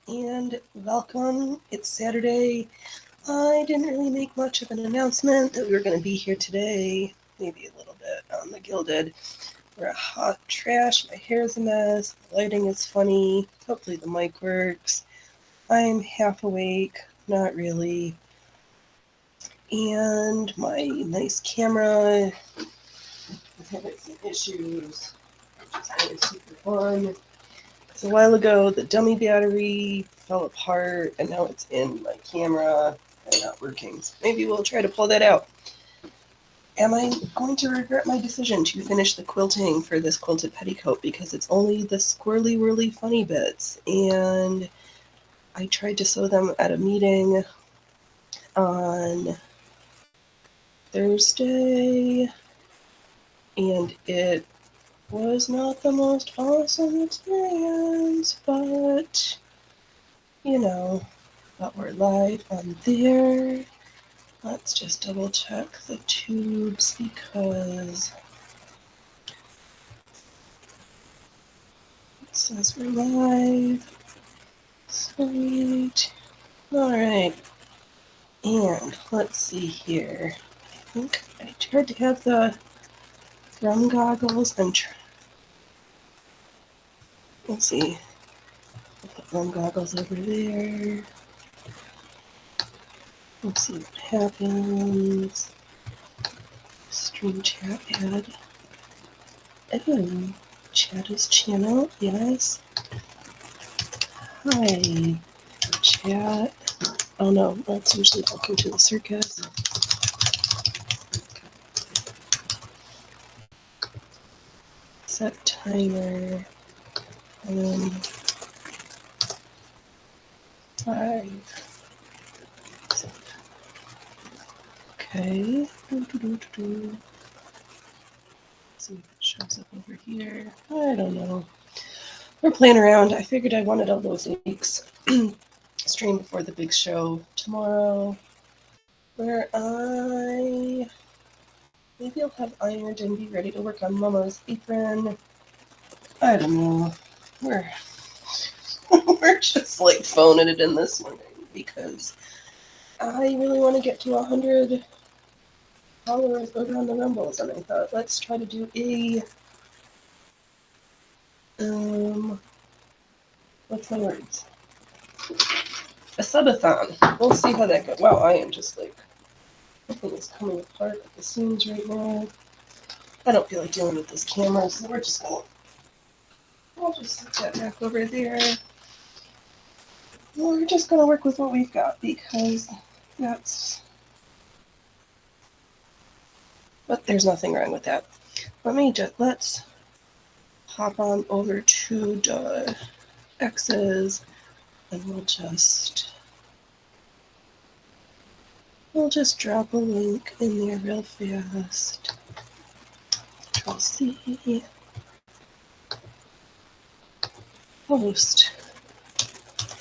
and welcome. It's Saturday. I didn't really make much of an announcement that we were going to be here today. Maybe a little bit on the Gilded. We're hot trash. My hair's a mess. The lighting is funny. Hopefully the mic works. I'm half awake. Not really. And my nice camera is having some issues. It's kind of super fun. So a while ago, the dummy battery fell apart, and now it's in my camera and not working. So maybe we'll try to pull that out. Am I going to regret my decision to finish the quilting for this quilted petticoat because it's only the squirrely whirly funny bits, and I tried to sew them at a meeting on Thursday, and it was not the most awesome experience, but but we're live on there. Let's just double check the tubes because it says we're live. Sweet. Alright. And let's see here. I think I tried to have the rum goggles. Let's see. I'll put rum goggles over there. Let's see what happens. Stream chat ad. Oh, chat is channel, yes. Hi, chat. Oh no, that's usually welcome to the circus. Set timer. 5. Okay. See if it shows up over here. I don't know. We're playing around. I figured I wanted all those weeks stream before the big show tomorrow, where maybe I'll have ironed and be ready to work on Mama's apron. I don't know. We're just like phoning it in this morning because I really want to get to 100 followers over on the Rumbles, and I thought let's try to do what's my words? A subathon. We'll see how that goes. Wow, I am just like, everything is coming apart at the seams right now. I don't feel like dealing with this camera, so I'll just set that back over there. We're just gonna work with what we've got because but there's nothing wrong with that. Let's hop on over to the X's and we'll just drop a link in there real fast. Control C. Post.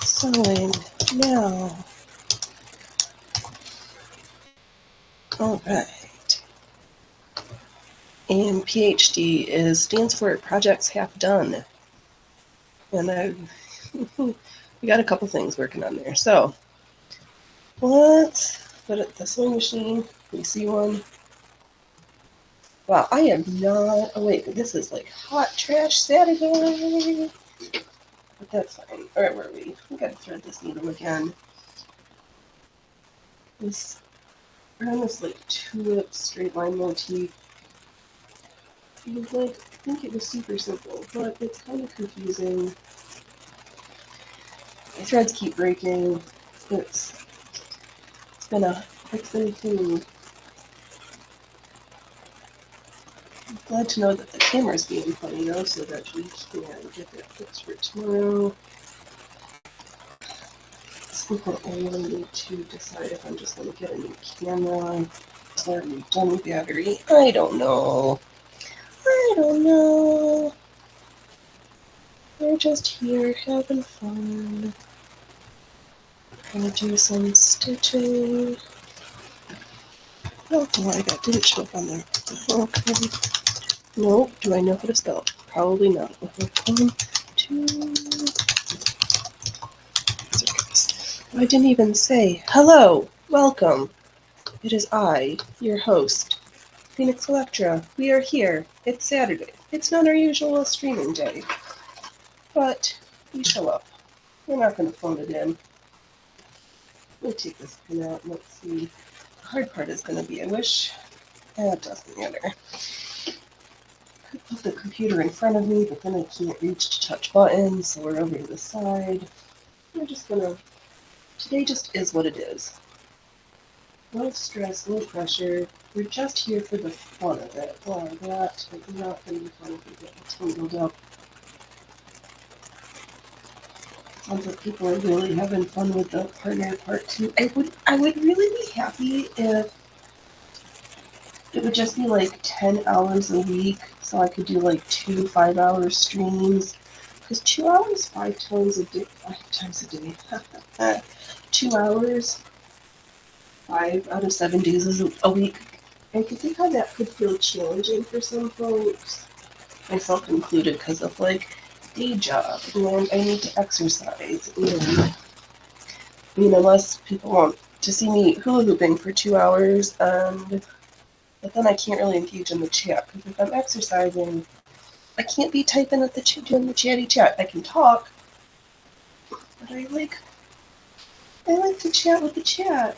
Sewing now. Alright. And PhD stands for Projects Half Done. And we got a couple things working on there. So let's put it the sewing machine. We see one. Wow, I am not awake. This is like hot trash Saturday. But that's fine. Alright, where are we? We gotta thread this needle again. We're on this like tulip straight line motif. I think it was super simple, but it's kind of confusing. My threads keep breaking. It's been glad to know that the camera's being funny though, so that we can get that fixed for tomorrow. I think I only need to decide if I'm just going to get a new camera or a new dummy battery. I don't know. We're just here having fun. Gonna do some stitching. Oh, why that didn't show up on there. Okay. No, do I know how to spell? Probably not. 1, 2. I didn't even say hello, welcome. It is I, your host, Phoenix Electra. We are here. It's Saturday. It's not our usual streaming day. But we show up. We're not going to phone it in. Let me take this pin out and let's see. The hard part is going to be, I wish. That doesn't matter. I could put the computer in front of me, but then I can't reach to touch buttons, so we're over to the side. We're just going to. Today just is what it is. No stress, no pressure. We're just here for the fun of it. Well, that is not going to be fun if we get tangled up. Sounds like people are really having fun with the partner part 2. I would really be happy if it would just be like 10 hours a week, so I could do like 2 5-hour streams. Because 2 hours 5 times a day, 2 hours 5 out of 7 days is a week. I could see how that could feel challenging for some folks, myself included, because of like day job and I need to exercise. And unless people want to see me hula hooping for 2 hours, but then I can't really engage in the chat because if I'm exercising, I can't be typing at the doing the chatty chat. I can talk, but I like to chat with the chat.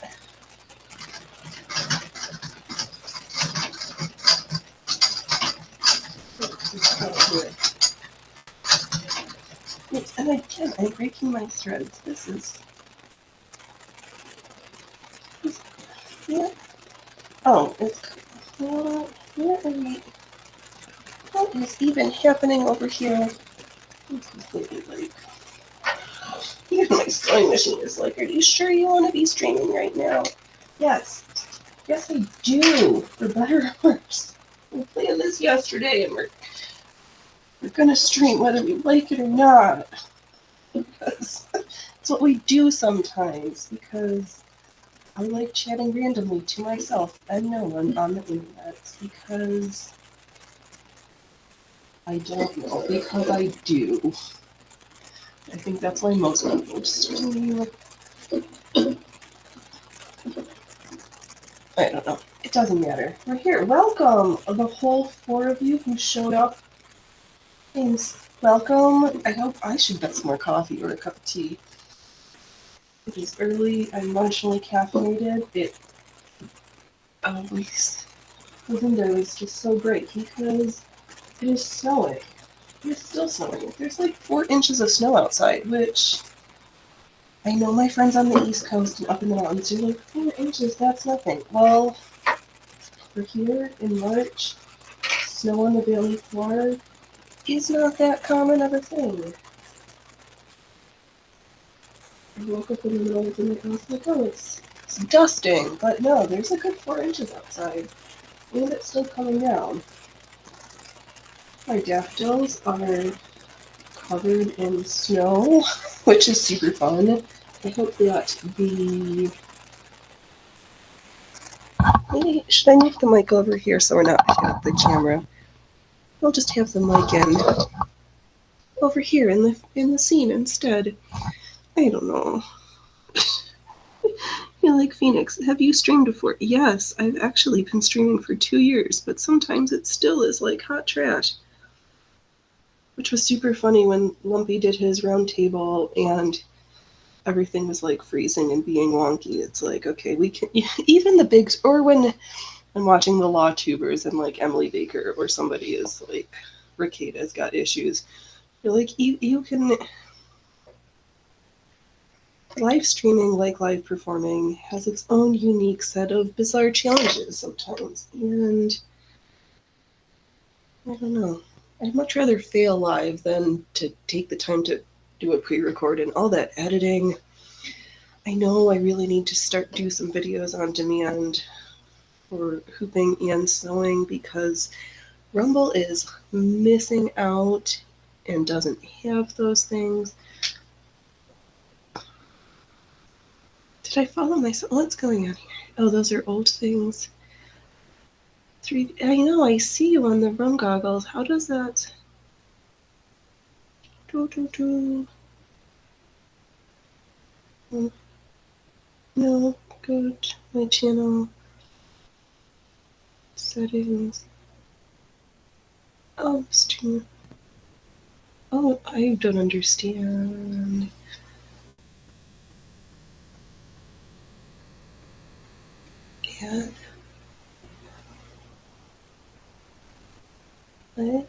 And again, I'm breaking my threads. This is yeah. Oh, it's where are we? What is even happening over here? It's completely like. Even my sewing machine is like, are you sure you want to be streaming right now? Yes. Yes, I do. For better or worse. We planned this yesterday and we're going to stream whether we like it or not. Because it's what we do sometimes. Because I like chatting randomly to myself and no one on the internet. Because I don't know. Because I do. I think that's why most people stream. I don't know. It doesn't matter. We're here. Welcome, the whole 4 of you who showed up. Thanks. Welcome. I hope I should get some more coffee or a cup of tea. It is early. I'm marginally caffeinated. It always the window is just so bright because it is snowing. It's still snowing. There's like 4 inches of snow outside, which I know my friends on the East Coast and up in the mountains are like, 4 inches, that's nothing. Well, we're here in March. Snow on the valley floor is not that common of a thing. I woke up in the middle of the night and I was like, oh, it's dusting. But no, there's a good 4 inches outside. And it's still coming down. My daffodils are covered in snow, which is super fun. I hope that the... Maybe, should I move the mic over here so we're not at the camera? I'll just have the mic in over here in the scene instead. I don't know. Yeah, like Phoenix, have you streamed before? Yes, I've actually been streaming for 2 years, but sometimes it still is like hot trash. Which was super funny when Lumpy did his round table and everything was like freezing and being wonky. It's like, okay, we can even the big, or when I'm watching the Law Tubers and like Emily Baker or somebody is like Ricada's got issues. You're like, you can live streaming, like live performing, has its own unique set of bizarre challenges sometimes. And I don't know. I'd much rather fail live than to take the time to do a pre-record and all that editing. I know I really need to start do some videos on demand for hooping and sewing because Rumble is missing out and doesn't have those things. Did I follow myself? What's going on here? Oh, those are old things. I know, I see you on the rum goggles. How does that... No, go to my channel settings. Oh, stream. Oh, I don't understand. Yeah. What?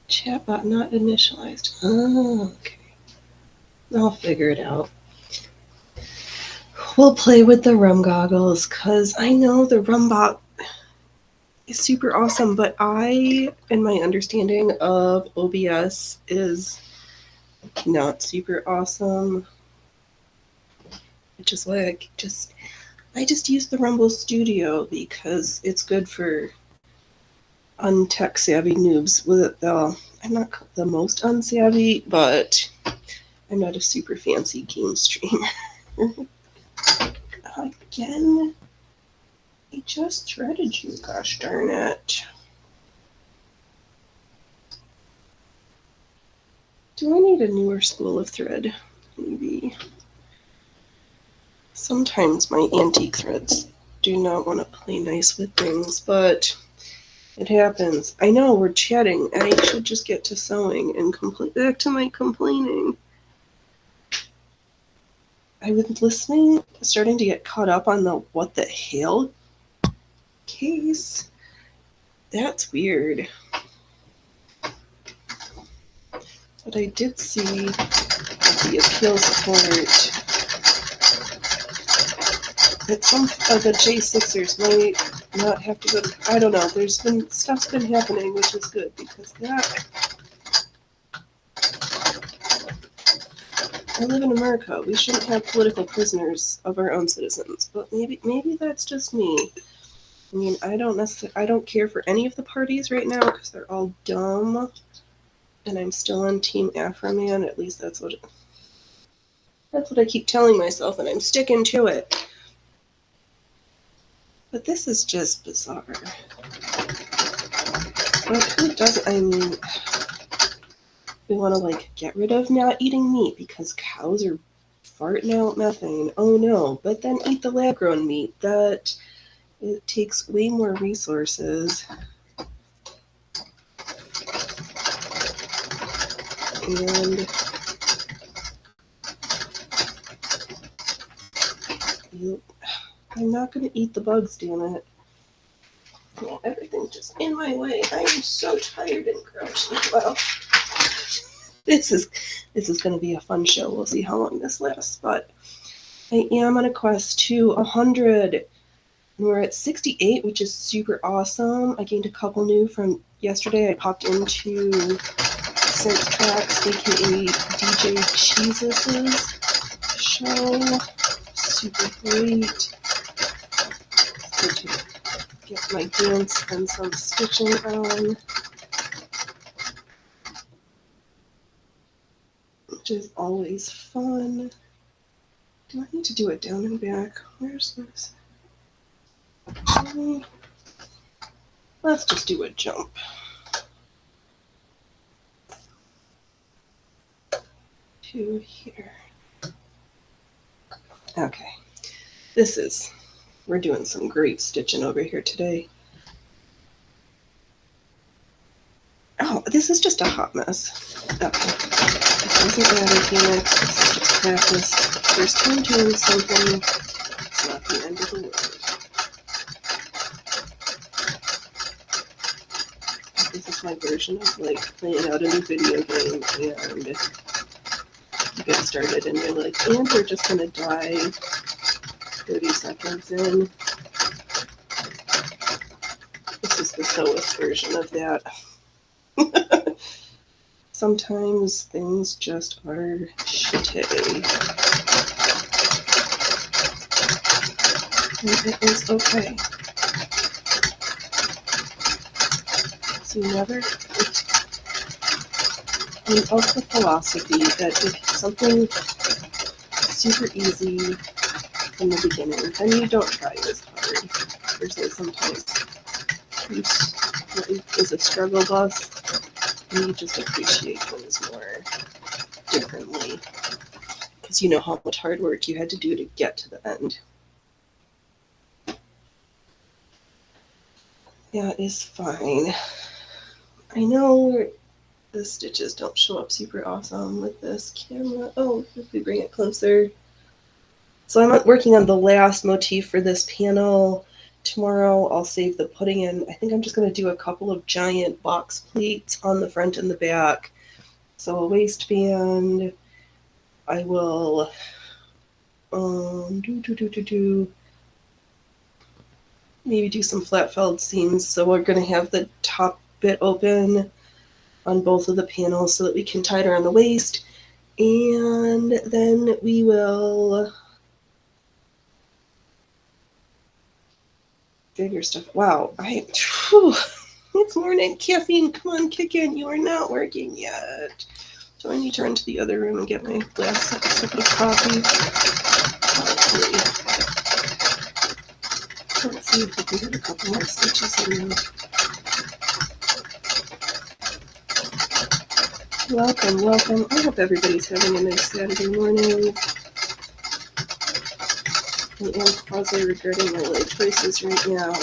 Chatbot not initialized. Oh, okay. I'll figure it out. We'll play with the rum goggles, because I know the rum bot is super awesome, but and my understanding of OBS is not super awesome, which is why I just use the Rumble Studio because it's good for untech savvy noobs. I'm not the most unsavvy, but I'm not a super fancy game streamer. Again, I just threaded you, gosh darn it. Do I need a newer spool of thread? Maybe. Sometimes my antique threads do not want to play nice with things, but it happens. I know, we're chatting. I should just get to sewing and back to my complaining. I was listening, starting to get caught up on the what the hell case. That's weird. But I did see the appeal support that some of the J6ers might not have to go to. I don't know. Stuff's been happening, which is good because I live in America. We shouldn't have political prisoners of our own citizens. But maybe that's just me. I mean, I don't care for any of the parties right now because they're all dumb. And I'm still on Team Afro-Man. At least that's what I keep telling myself, and I'm sticking to it. But this is just bizarre. But who doesn't? I mean, we want to get rid of not eating meat because cows are farting out methane. Oh no! But then eat the lab-grown meat. That it takes way more resources. And I'm not going to eat the bugs, damn it. Yeah, everything's just in my way. I am so tired and grouchy. Well, this is going to be a fun show. We'll see how long this lasts. But I am on a quest to 100. And we're at 68, which is super awesome. I gained a couple new from yesterday. I popped into Scent Tracks, aka DJ Cheese's show. Super great. Good to get my dance and some stitching on, which is always fun. Do I need to do it down and back? Where's this? Let's just do a jump. To here. Okay. We're doing some great stitching over here today. Oh, this is just a hot mess. Okay. It doesn't matter, Phoenix. This is just practice. First time doing something, it's not the end of the world. This is my version of playing out a new video game and you get started and you're like, and we're just gonna die 30 seconds in. This is the sewist version of that. Sometimes things just are shitty. And it is okay. So I'm of the philosophy that if something is super easy from the beginning, then you don't try as hard. Versus sometimes is a struggle bus, and you just appreciate things more differently. because you know how much hard work you had to do to get to the end. That is fine. I know the stitches don't show up super awesome with this camera. Oh, if we bring it closer. So I'm working on the last motif for this panel. Tomorrow I'll save the pudding in. I think I'm just going to do a couple of giant box pleats on the front and the back. So a waistband. I will maybe do some flat felled seams. So we're going to have the top bit open on both of the panels so that we can tie it around the waist. And then we will figure stuff. Wow, it's morning. Caffeine, come on, kick in. You are not working yet. So I need to run to the other room and get my last sip of coffee. Let's see if we can get a couple more stitches in there. Welcome, welcome. I hope everybody's having a nice Saturday morning. I am probably regretting my life choices right now.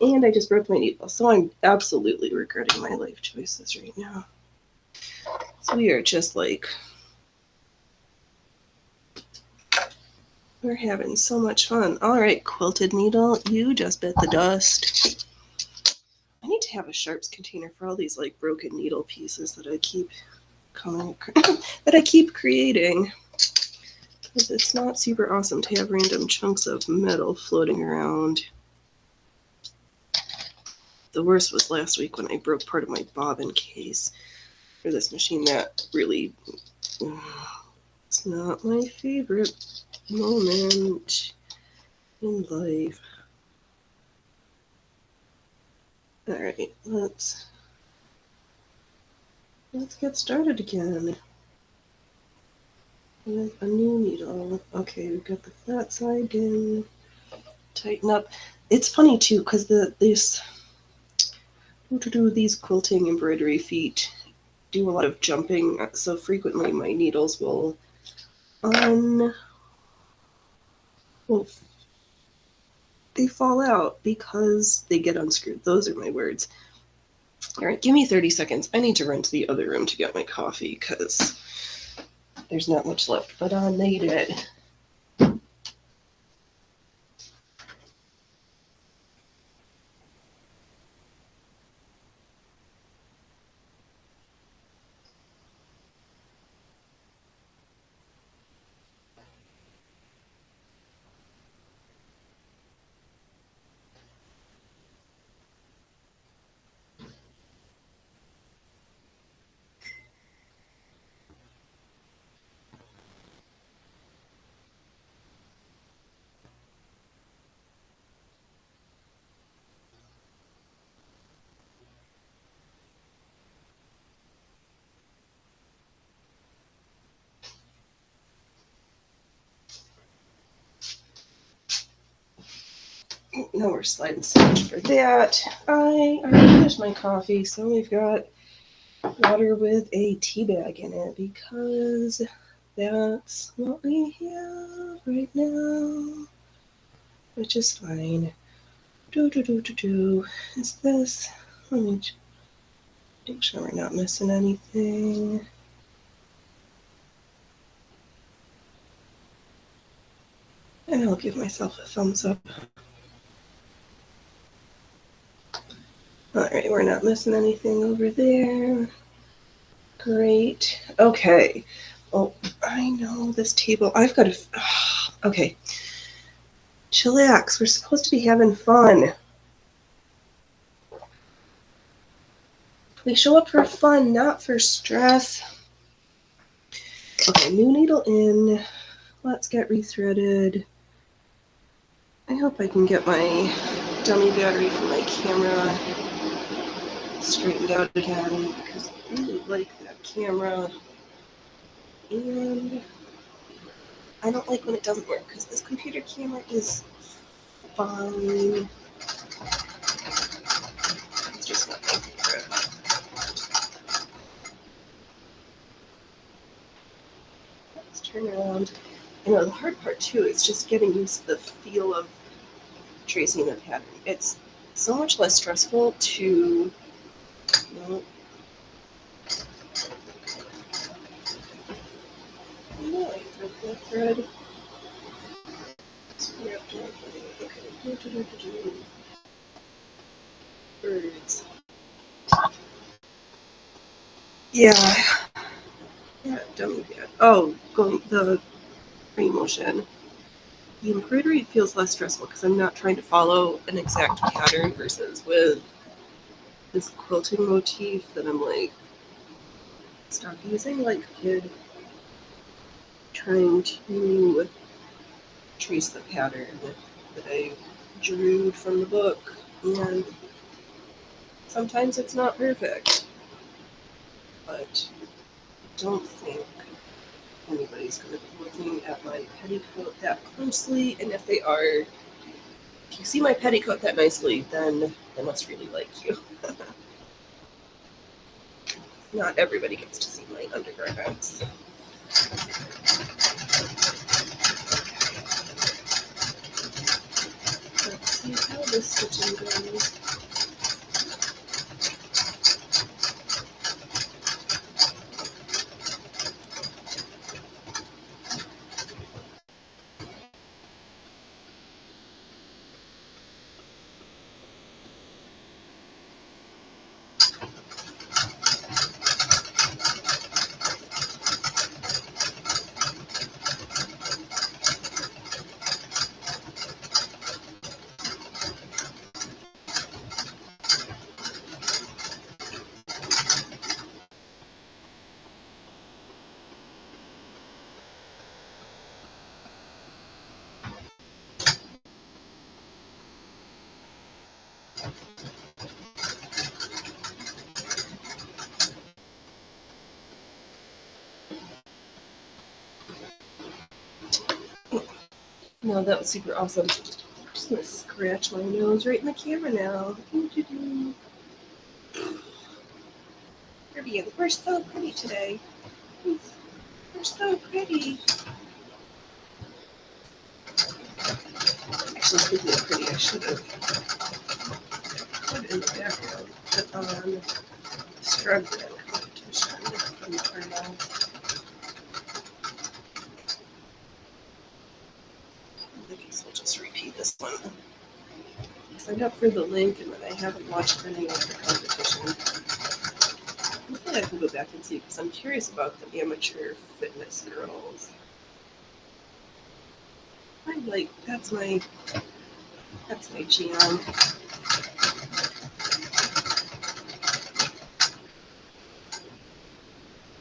And I just broke my needle, so I'm absolutely regretting my life choices right now. So we are just like, we're having so much fun. All right, quilted needle, you just bit the dust. I need to have a sharps container for all these like broken needle pieces that I keep creating. Because it's not super awesome to have random chunks of metal floating around. The worst was last week when I broke part of my bobbin case for this machine. That really is not my favorite moment in life. All right, let's get started again with a new needle. Okay, we've got the flat side in. Tighten up. It's funny too because these quilting embroidery feet do a lot of jumping, so frequently my needles will they fall out because they get unscrewed. Those are my words. All right, give me 30 seconds. I need to run to the other room to get my coffee because there's not much left, but I made it. No more slide and stitch for that. I already finished my coffee, so we've got water with a tea bag in it because that's what we have right now, which is fine. Is this? Let me make sure we're not missing anything. And I'll give myself a thumbs up. All right, we're not missing anything over there. Great. Okay. Oh, I know this table. I've got to. Okay. Chillax. We're supposed to be having fun. We show up for fun, not for stress. Okay, new needle in. Let's get rethreaded. I hope I can get my dummy battery for my camera straightened out again because I really like that camera. And I don't like when it doesn't work because this computer camera is fine. It's just not my favorite. Let's turn around. You know, the hard part too is just getting used to the feel of tracing the pattern. It's so much less stressful to, no, no, I broke that thread. Okay. Birds. Yeah. Yeah, dummy bad. Oh, going the free motion. The embroidery feels less stressful because I'm not trying to follow an exact pattern versus with this quilting motif that I'm like stuck using like a kid trying to trace the pattern that I drew from the book, and sometimes it's not perfect, but I don't think anybody's going to be looking at my petticoat that closely, and if they are, if you see my petticoat that nicely, then they must really like you. Not everybody gets to see my undergarments. Let's see how this stitching goes. No, that was super awesome. I'm just gonna scratch my nose right in the camera now. You're being, we're so pretty today. We're so pretty. Actually, speaking of pretty, I should have put in the background, put on struggling competition from Rhode. I guess we'll just repeat this one. I signed up for the link and then I haven't watched any of the competition. Hopefully I can go back and see because I'm curious about the amateur fitness girls. I like, that's my jam.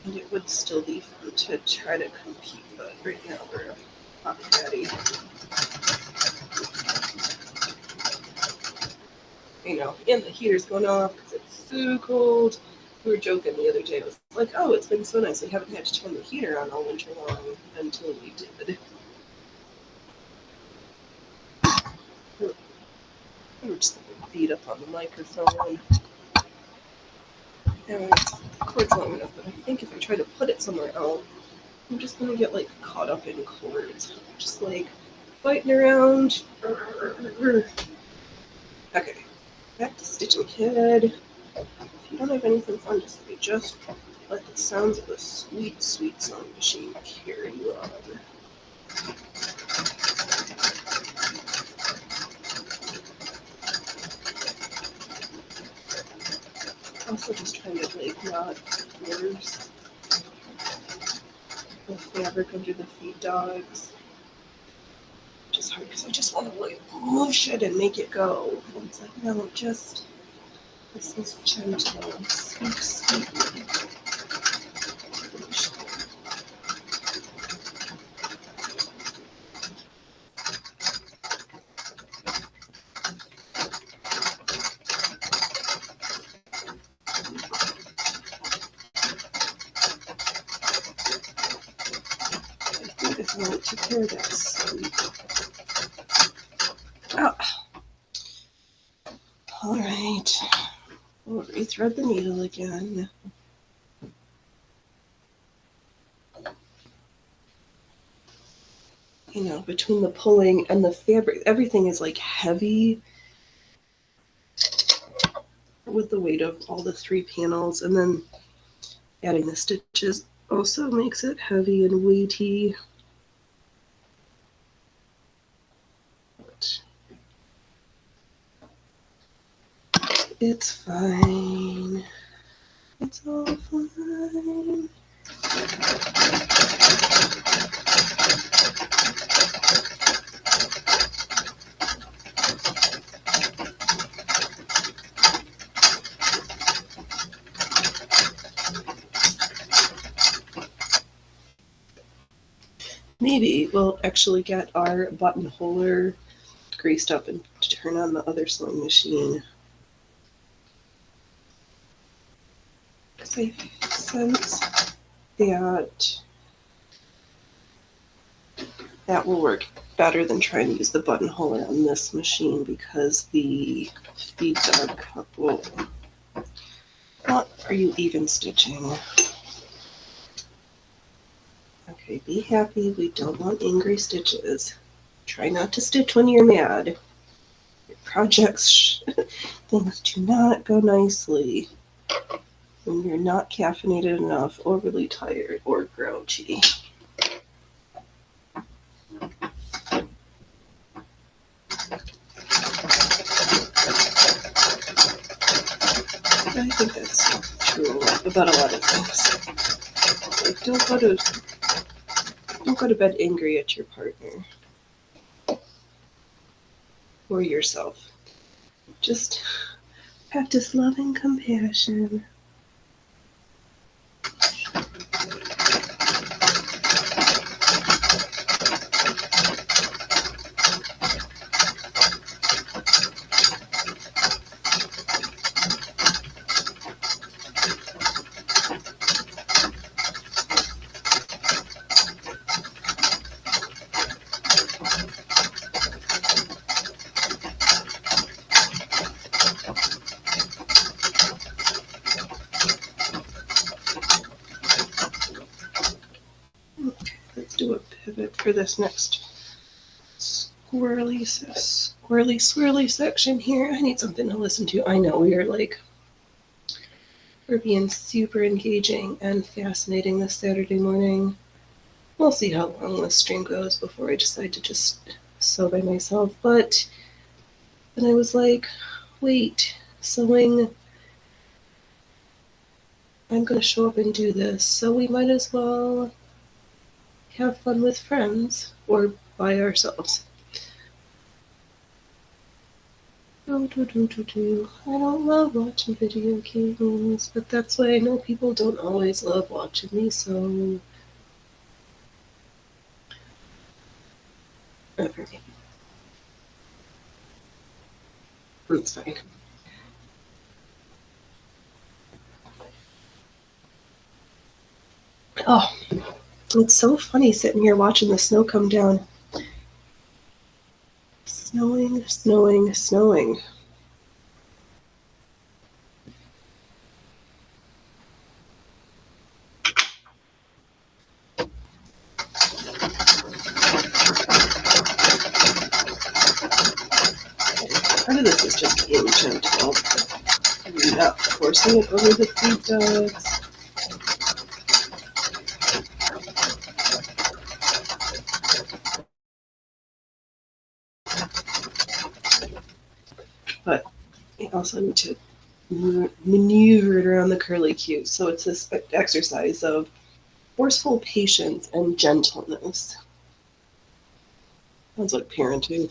And it would still be fun to try to compete, but right now we're a hot daddy. You know, and the heater's going off because it's so cold. We were joking the other day. It was like, oh, it's been so nice. We haven't had to turn the heater on all winter long until we did. We were just beat up on the microphone. And the cord's long enough, but I think if I try to put it somewhere else, I'm just gonna get like caught up in cords. Just like fighting around. Okay, back to stitching kid. If you don't have anything fun to say, just let the sounds of the sweet, sweet sewing machine carry you on. Also just trying to like not force the fabric under the feed dogs. Which is hard because I just want to like mush it and make it go. And it's like, no, just this is gentle, sweet, sweet. I want to hear this. Oh. All right. We'll rethread the needle again. you know, between the pulling and the fabric, everything is like heavy with the weight of all the 3 panels, and then adding the stitches also makes it heavy and weighty. But it's fine. It's all fine. Maybe we'll actually get our buttonholer greased up and turn on the other sewing machine. Because I sense that will work better than trying to use the buttonholer on this machine, because the feed dog cup will. What are you even stitching? Okay, be happy. We don't want angry stitches. Try not to stitch when you're mad. Your projects, things do not go nicely when you're not caffeinated enough, overly tired, or grouchy. I think that's true about a lot of things. Like, don't go to bed angry at your partner or yourself. Just practice love and compassion. Let's do a pivot for this next swirly section here. I need something to listen to. I know we're being super engaging and fascinating this Saturday morning. We'll see how long this stream goes before I decide to just sew by myself. But then I was like, wait, sewing, I'm going to show up and do this, so we might as well have fun with friends or by ourselves. I don't love watching video games, but that's why I know people don't always love watching me, so okay. It's fine. Oh, it's so funny sitting here watching the snow come down. Snowing, snowing, snowing. Part of this is just being gentle. I'm not forcing it over the feed dogs. But I also need to maneuver it around the curly Q. So it's this exercise of forceful patience and gentleness. Sounds like parenting.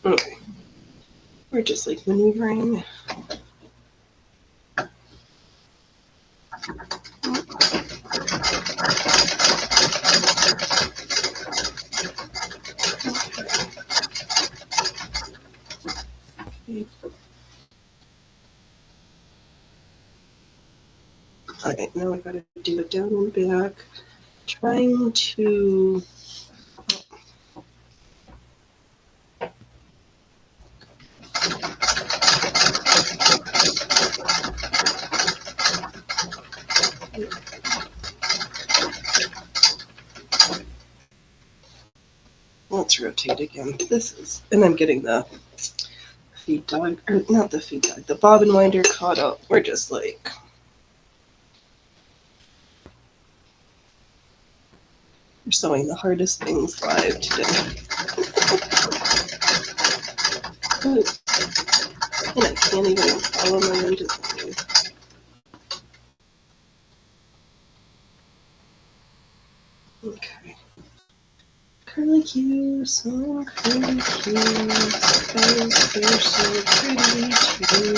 Okay. We're just like maneuvering. Alright, now I gotta do it down and back. Trying to... Let's rotate again. This is... And I'm getting the feed dog, or not the feed dog, the bobbin winder caught up. We're just like... We're sewing the hardest things live today. And I can't even follow my own design. Okay. Curly cues, so curly cues, because they're so pretty too.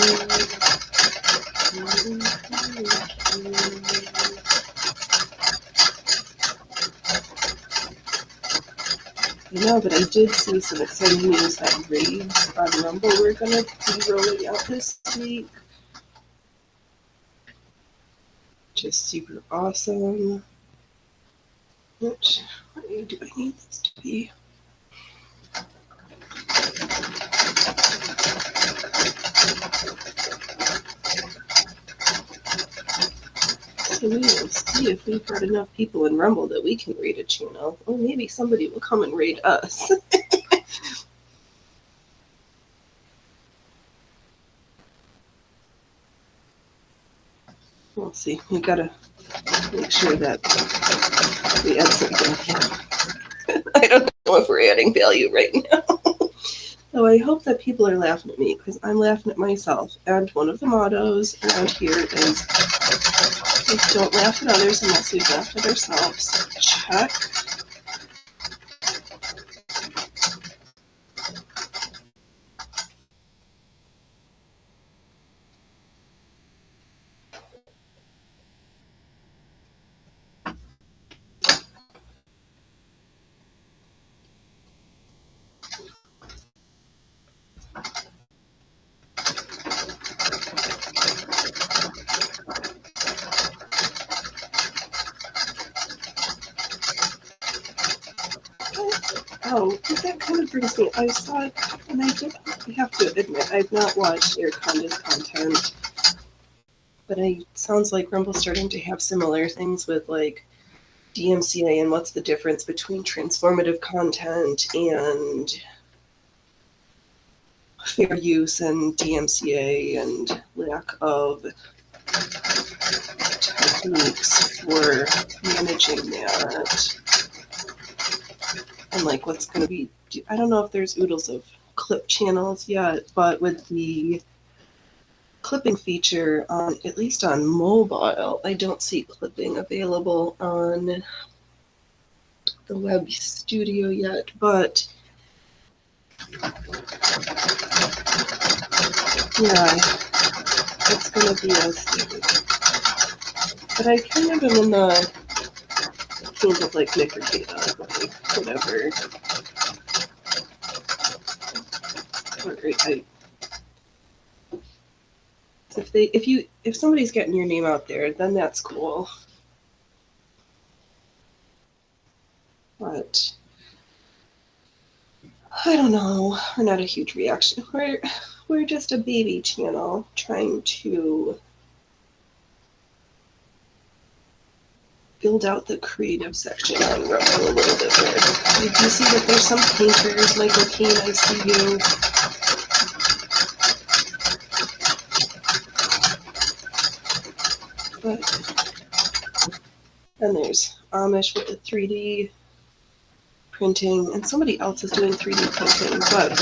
No, but I did see some exciting news that raids on Rumble we're going to be rolling out this week. Just super awesome. What do I need this to be? So we will see if we've got enough people in Rumble that we can raid a channel. Or maybe somebody will come and raid us. We'll see. We gotta make sure that we add some value. I don't know if we're adding value right now. So I hope that people are laughing at me, because I'm laughing at myself. And one of the mottos around here is, don't laugh at others unless we've laughed at ourselves. Check. Oh, that kind of brings me, I saw it, and I have to admit, I've not watched Airconda's content, but it sounds like Rumble's starting to have similar things with, like, DMCA and what's the difference between transformative content and fair use and DMCA and lack of techniques for managing that. And like what's going to be, I don't know if there's oodles of clip channels yet, but with the clipping feature on, at least on mobile, I don't see clipping available on the web studio yet, but yeah, it's going to be a thing. But I kind of am in the camp of like Nick or Kata, like whatever. If somebody's getting your name out there, then that's cool. But I don't know. We're not a huge reaction. We're just a baby channel trying to build out the creative section on Rotary a little bit more. You do see that there's some painters. Michael Keane, I see you. But then there's Amish with the 3D printing, and somebody else is doing 3D printing, but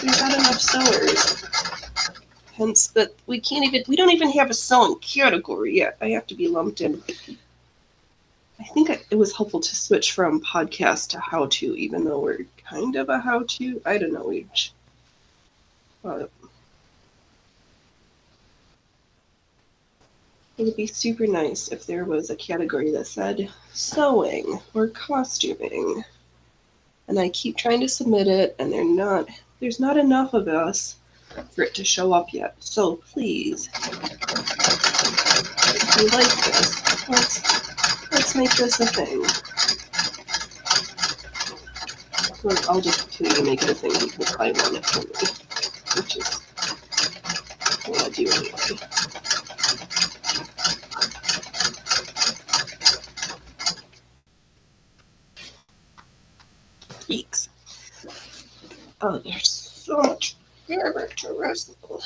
there's not enough sewers. Hence, but we don't even have a sewing category yet. I have to be lumped in. I think it was helpful to switch from podcast to how-to, even though we're kind of a how-to. I don't know each. But it would be super nice if there was a category that said sewing or costuming. And I keep trying to submit it, and there's not enough of us for it to show up yet. So please, you like this, let's make this a thing. Or I'll just continue to make it a thing because I want it for me, which is what I'll do anyway. Geeks. Oh, there's so much fabric to wrestle.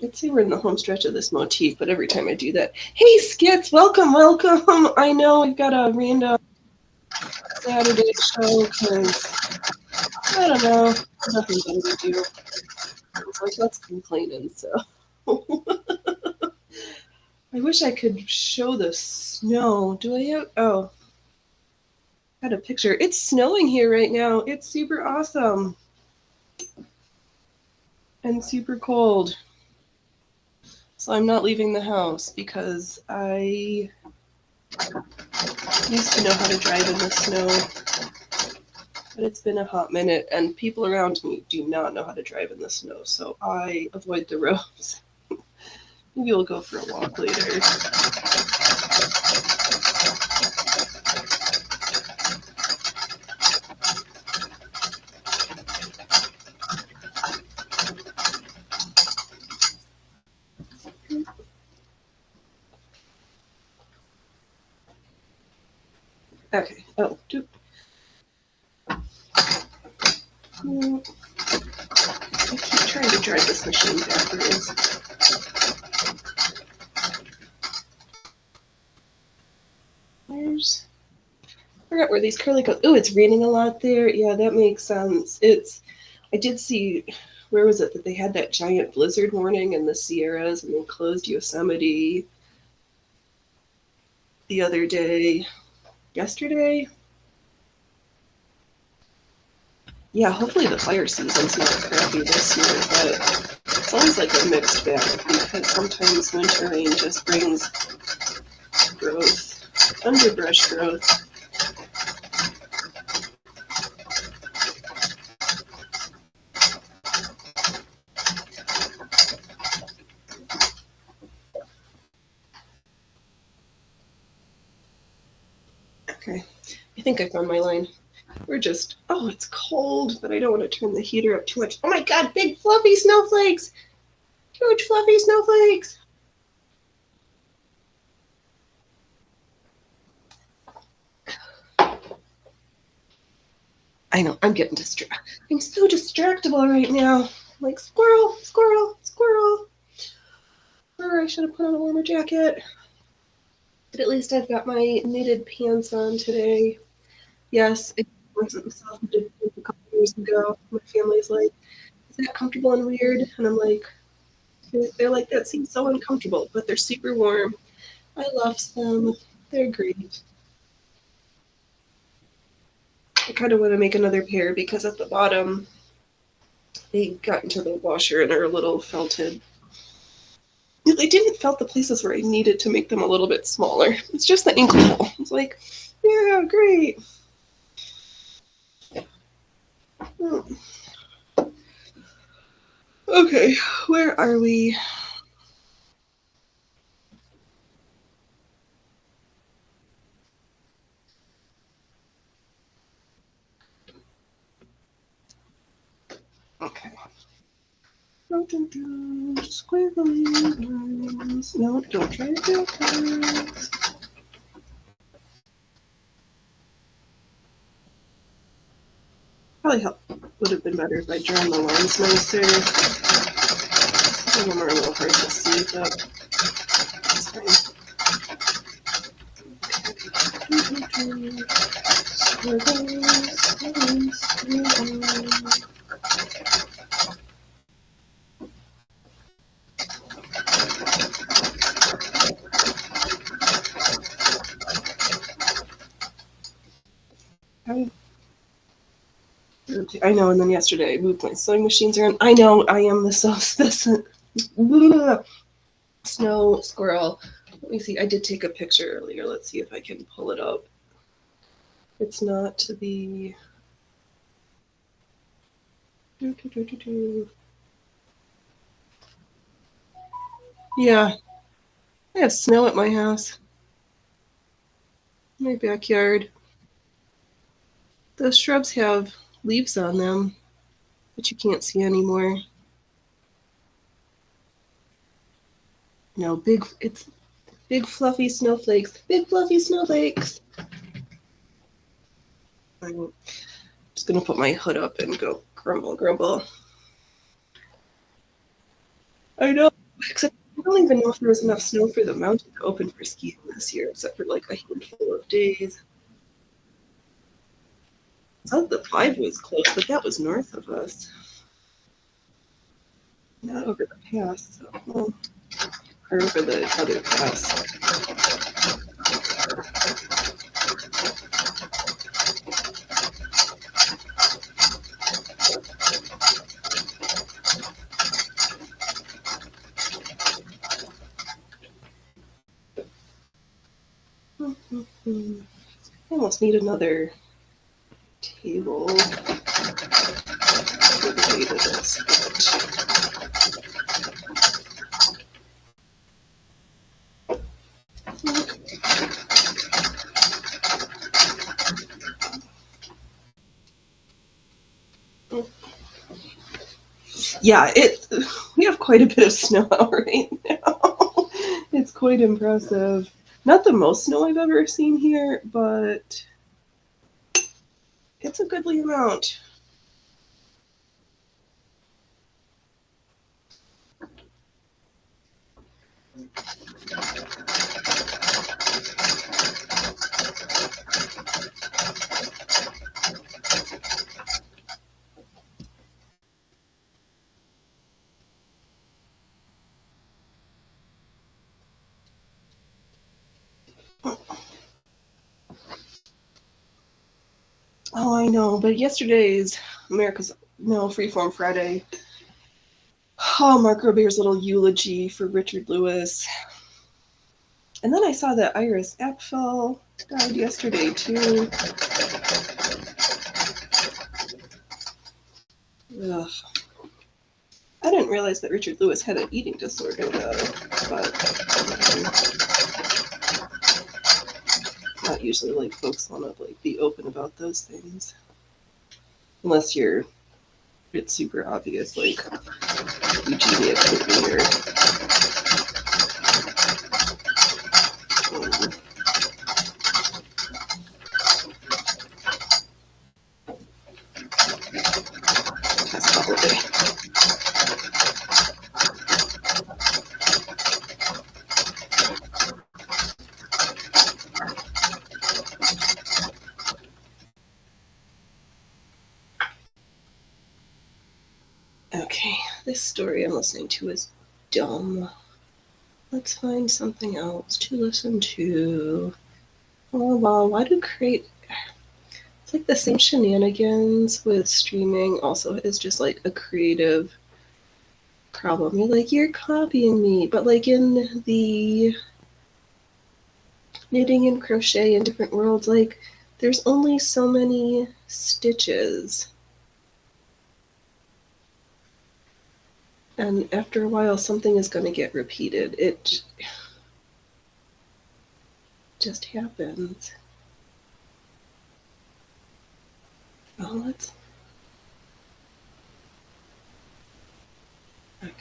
I'd say we're in the home stretch of this motif, but every time I do that, hey Skits, welcome, welcome. I know we've got a random Saturday show because I don't know, nothing better to do. It's like let's complain, and so I wish I could show the snow. Do I have? Oh, I had a picture. It's snowing here right now. It's super awesome and super cold. So I'm not leaving the house because I used to know how to drive in the snow, but it's been a hot minute and people around me do not know how to drive in the snow, so I avoid the roads. Maybe we'll go for a walk later. Okay. Oh, I keep trying to drive this machine backwards. I forgot where these curly go. Oh, it's raining a lot there. Yeah, that makes sense. I did see, where was it, that they had that giant blizzard warning in the Sierras and they closed Yosemite the other day. Yesterday? Yeah, hopefully the fire season's not crappy this year, but it's always like a mixed bag because sometimes winter rain just brings growth, underbrush growth. Okay, I think I found my line. We're just, oh, it's cold, but I don't want to turn the heater up too much. Oh my god, big fluffy snowflakes! Huge fluffy snowflakes! I know, I'm getting distracted. I'm so distractible right now. I'm like, squirrel, squirrel, squirrel. Or I should have put on a warmer jacket. But at least I've got my knitted pants on today. Yes, it wasn't the self-knitted pants a couple years ago. My family's like, is that comfortable and weird? And I'm like, they're like, that seems so uncomfortable, but they're super warm. I love them. They're great. I kind of want to make another pair because at the bottom they got into the washer and are a little felted. They didn't felt the places where I needed to make them a little bit smaller. It's just the ankle hole. It's like, yeah, great. Okay, where are we? Okay. Squiggly lines. No, don't try to do this. Probably would have been better if I'd drawn the lines nicer. Some of them are a little hard to see, but it's fine. I know, and then yesterday I moved my sewing machines around. I know, I am the self-specific snow squirrel. Let me see, I did take a picture earlier. Let's see if I can pull it up. It's not to be... Yeah, I have snow at my house. My backyard. Those shrubs have leaves on them, but you can't see anymore. No, it's big fluffy snowflakes. Big fluffy snowflakes. I'm just gonna put my hood up and go grumble, grumble. I know, except I don't even know if there was enough snow for the mountain to open for skiing this year, except for like a handful of days. I thought the 5 was close, but that was north of us, not over the pass. So, well, or over the other pass. I almost need another table for the weight of this. Yeah, we have quite a bit of snow out right now. It's quite impressive. Not the most snow I've ever seen here, but it's a goodly amount. Oh, I know, but yesterday's America's No Freeform Friday. Oh, Mark Robert's little eulogy for Richard Lewis. And then I saw that Iris Apfel died yesterday, too. Ugh. I didn't realize that Richard Lewis had an eating disorder, though. But not usually, like, folks want to, like, be open about those things. Unless it's super obvious, like Eugenia Courtney or Tess Holiday. Okay, this story I'm listening to is dumb. Let's find something else to listen to. Oh, well, why do create... It's like the same shenanigans with streaming also is just like a creative problem. You're like, you're copying me. But like in the knitting and crochet in different worlds, like there's only so many stitches. And after a while, something is going to get repeated. It just happens. Oh, let's... Okay.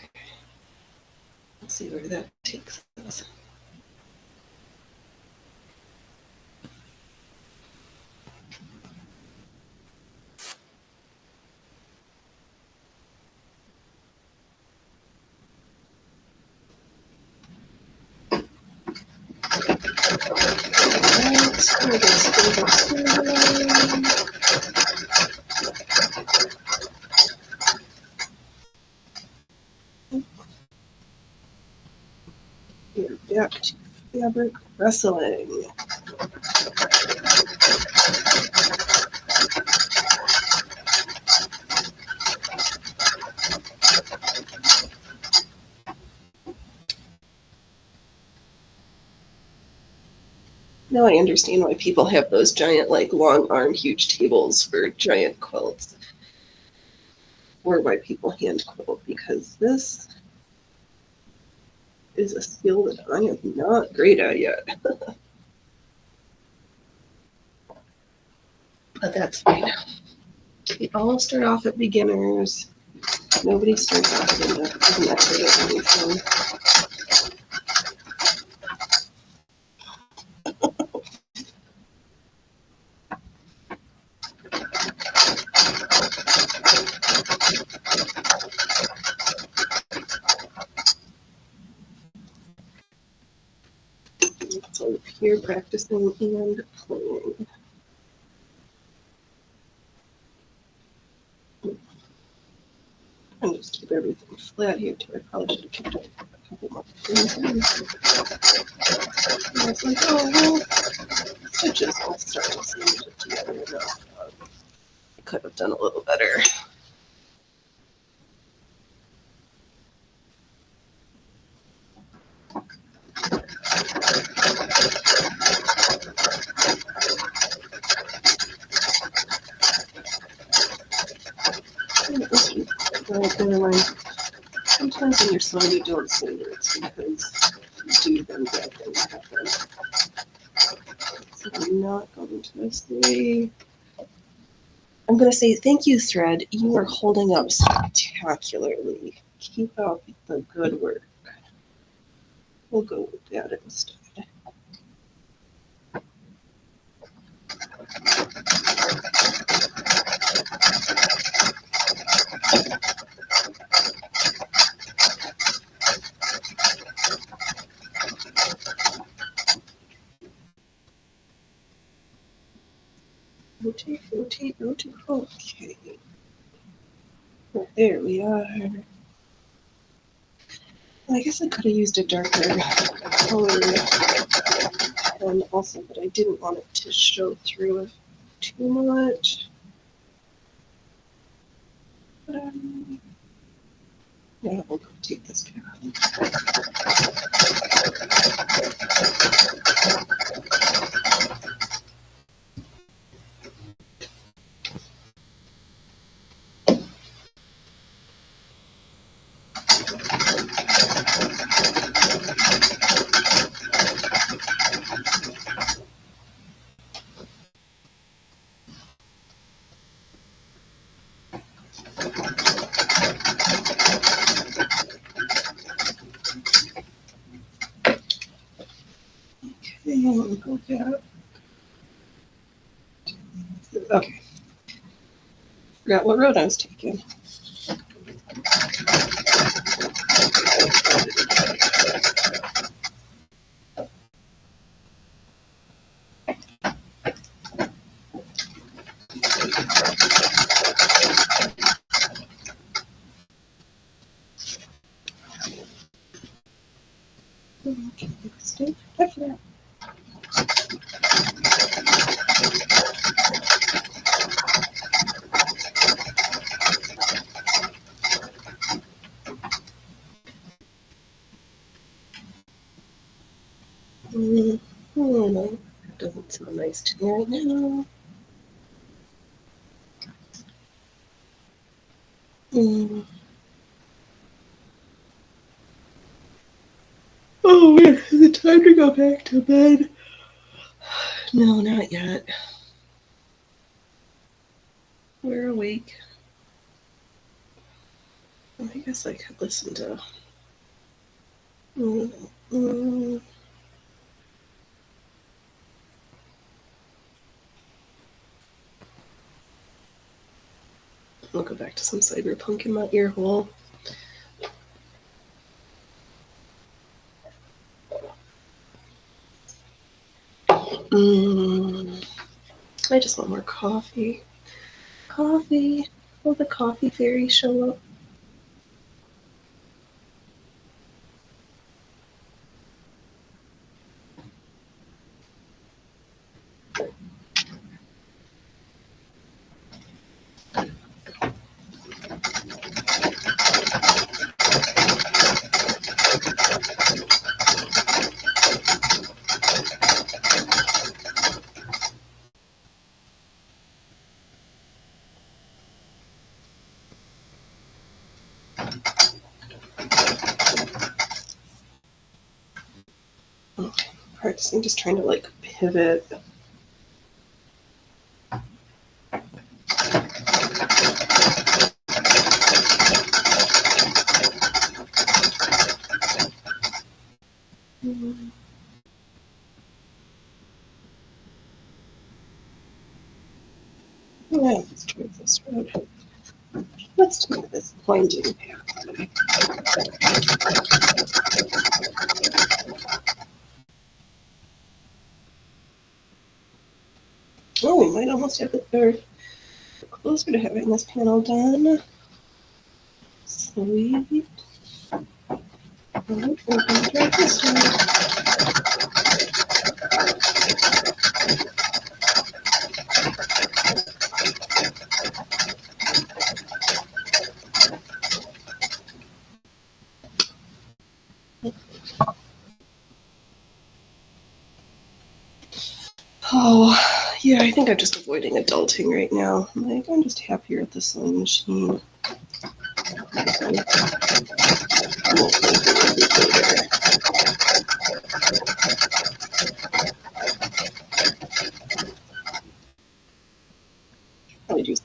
Let's see where that takes us. We're back to fabric wrestling. Now I understand why people have those giant, like, long arm, huge tables for giant quilts. Or why people hand quilt, because this is a skill that I am not great at yet. But that's fine. We all start off at beginners. Nobody starts off as an expert at anything. So here practicing and playing. And just keep everything flat here too. I probably should have kept a couple more things in. And I was like, oh well, stitches all start to seem together enough. I could have done a little better. Right, never mind. Sometimes when you're slow, you don't say words because you do them bad things happen. So I'm not going to say. I'm going to say thank you, Thread. You are holding up spectacularly. Keep up the good work. We'll go with that instead. Rotate, rotate, rotate. Okay. There we are. I guess I could have used a darker color pen also, but I didn't want it to show through too much. Yeah, we'll go take this pen out. We'll go back. Okay. Forgot what road I was taking. Okay, stay protected. No, doesn't smell nice to me right now. Oh man, is it time to go back to bed? No, not yet. We're awake. I guess I could listen to. I'll go back to some cyberpunk in my ear hole. I just want more coffee. Coffee. Will the coffee fairy show up? practicing, just trying to like pivot. Yeah, let's try this road. Let's do this pointing path. Oh, we might almost have it there. Closer to having this panel done. Sweet. We're going to try this one. Oh, yeah, I think I'm just avoiding adulting right now. Like, I'm just happier at the sewing machine. Probably just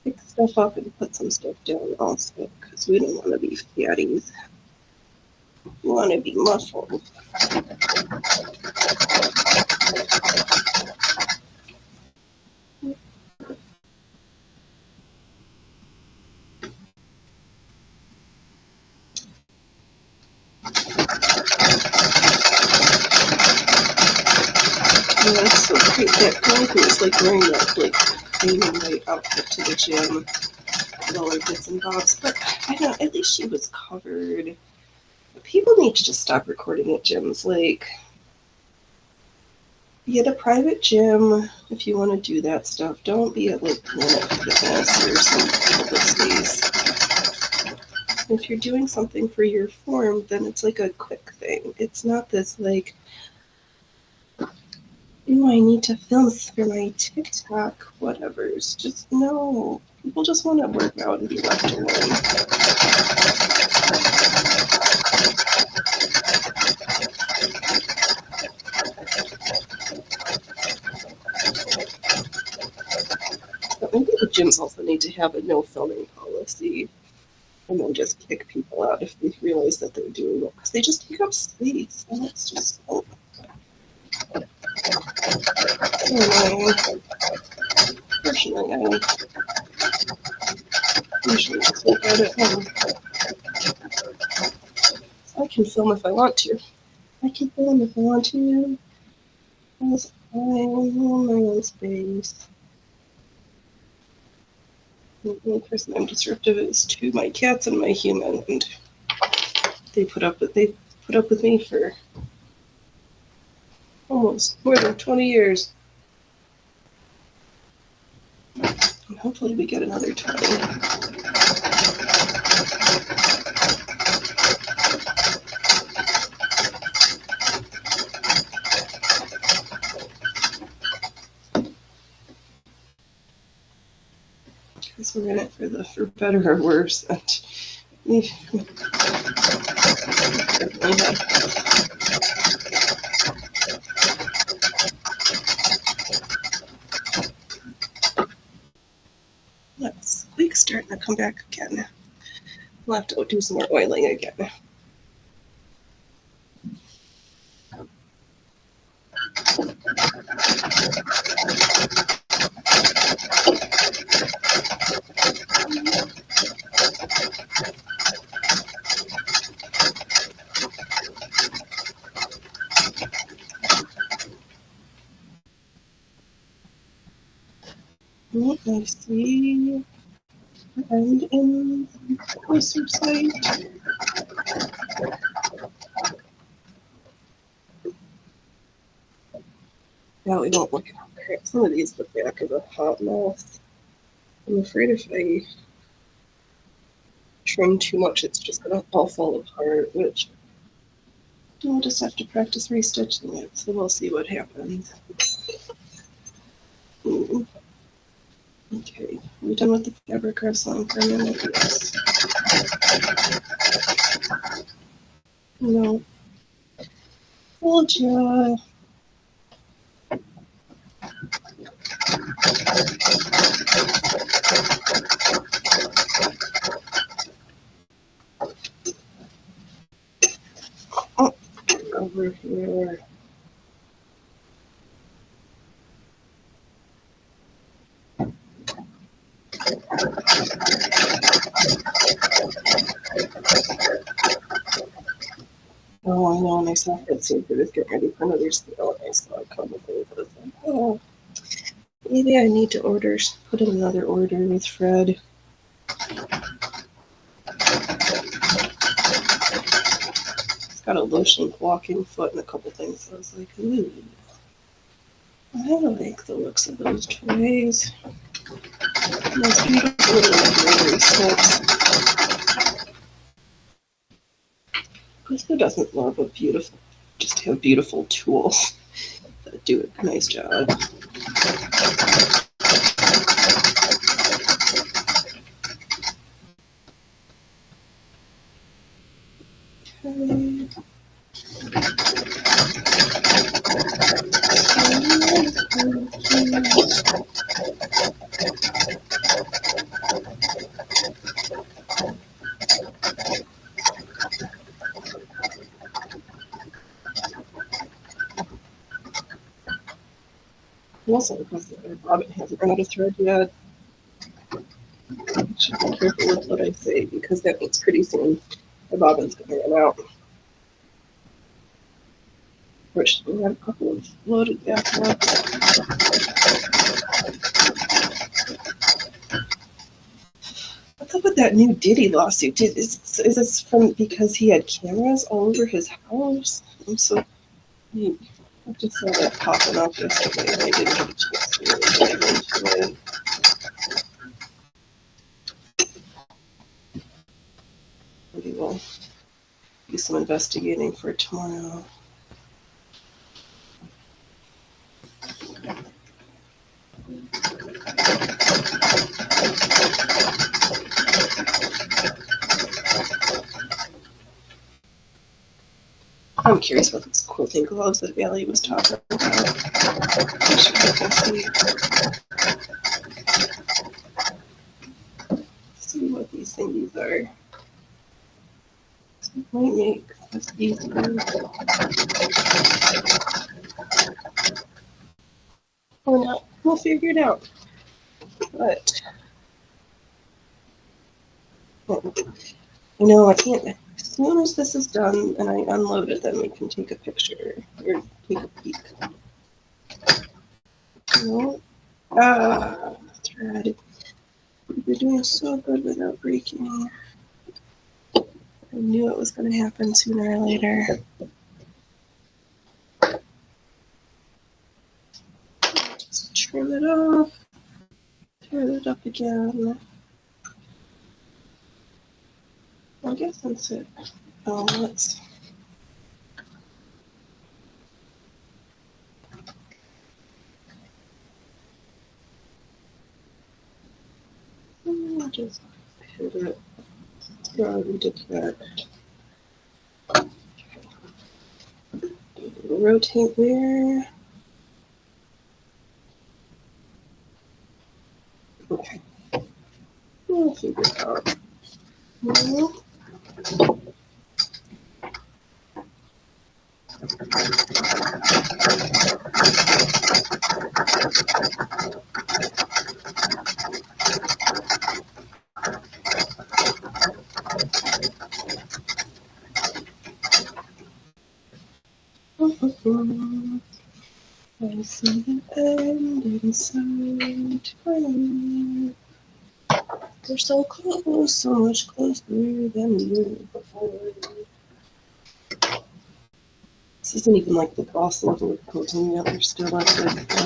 pick stuff up and put some stuff down also, because we don't want to be fatties. We want to be muscled. Yeah, it's so great. That girl who was like wearing that like cream and white outfit to the gym with all her bits and bobs. But I don't know, at least she was covered. People need to just stop recording at gyms. Like, be at a private gym if you want to do that stuff. Don't be at like Planet Fitness or some public space. If you're doing something for your form, then it's like a quick thing. It's not this like, ooh, I need to film for my TikTok, whatever. It's just, no. People just want to work out and be left alone. But maybe the gyms also need to have a no filming policy and then just kick people out if they realize that they're doing it. Because they just take up space. And it's just so annoying. Fortunately, I usually just work out at home. I can film if I want to. I can film if I want to. Because I'm in my own space. The only person I'm disruptive is to my cats and my human, and they put up with me for almost more than 20 years. And hopefully we get another 20. Because we're in it for better or worse. And squeak's starting to come back again. We'll have to do some more oiling again. I see. And in the closer sight. Now we don't look at some of these look back of a hot mess. I'm afraid if I trim too much, it's just gonna all fall apart, which we'll just have to practice restitching it, so we'll see what happens. Okay, are we done with the fabric wrestling for a minute? Yes. No. Told ya. Oh, over here. Oh, I know, and I saw that scene for this getting ready for another sale, and I saw it come with it. I was like, oh, maybe I need to put in another order with Fred. It's got a lotion walking foot and a couple things, so I was like, ooh. I like the looks of those toys. And those beautiful little Rotary snips. Because who doesn't love just to have beautiful tools that do a nice job? Okay. Also, because Robin hasn't run out of thread yet, I should be careful with what I say because that means pretty soon the bobbin's going to run out. Which we have a couple of loaded backlooks. What's up with that new Diddy lawsuit? Is this from because he had cameras all over his house? I just saw that popping up yesterday and I didn't get a chance to really dive into it. Maybe we'll do some investigating for tomorrow. I'm curious about these quilting gloves that Bailey was talking about. I should see what these things are. This might make this easier. Or not. We'll figure it out. But I can't. As soon as this is done and I unload it, then we can take a picture or take a peek. No. Thread. You're doing so good without breaking. I knew it was going to happen sooner or later. Just trim it off. Tear it up again. I guess that's it. Let's. Just hit it. Go into that. Rotate there. Okay. We'll figure it out. I see the end inside. We're so close, so much closer than we were before. This isn't even like the boss level of quilting yet. We're still at the.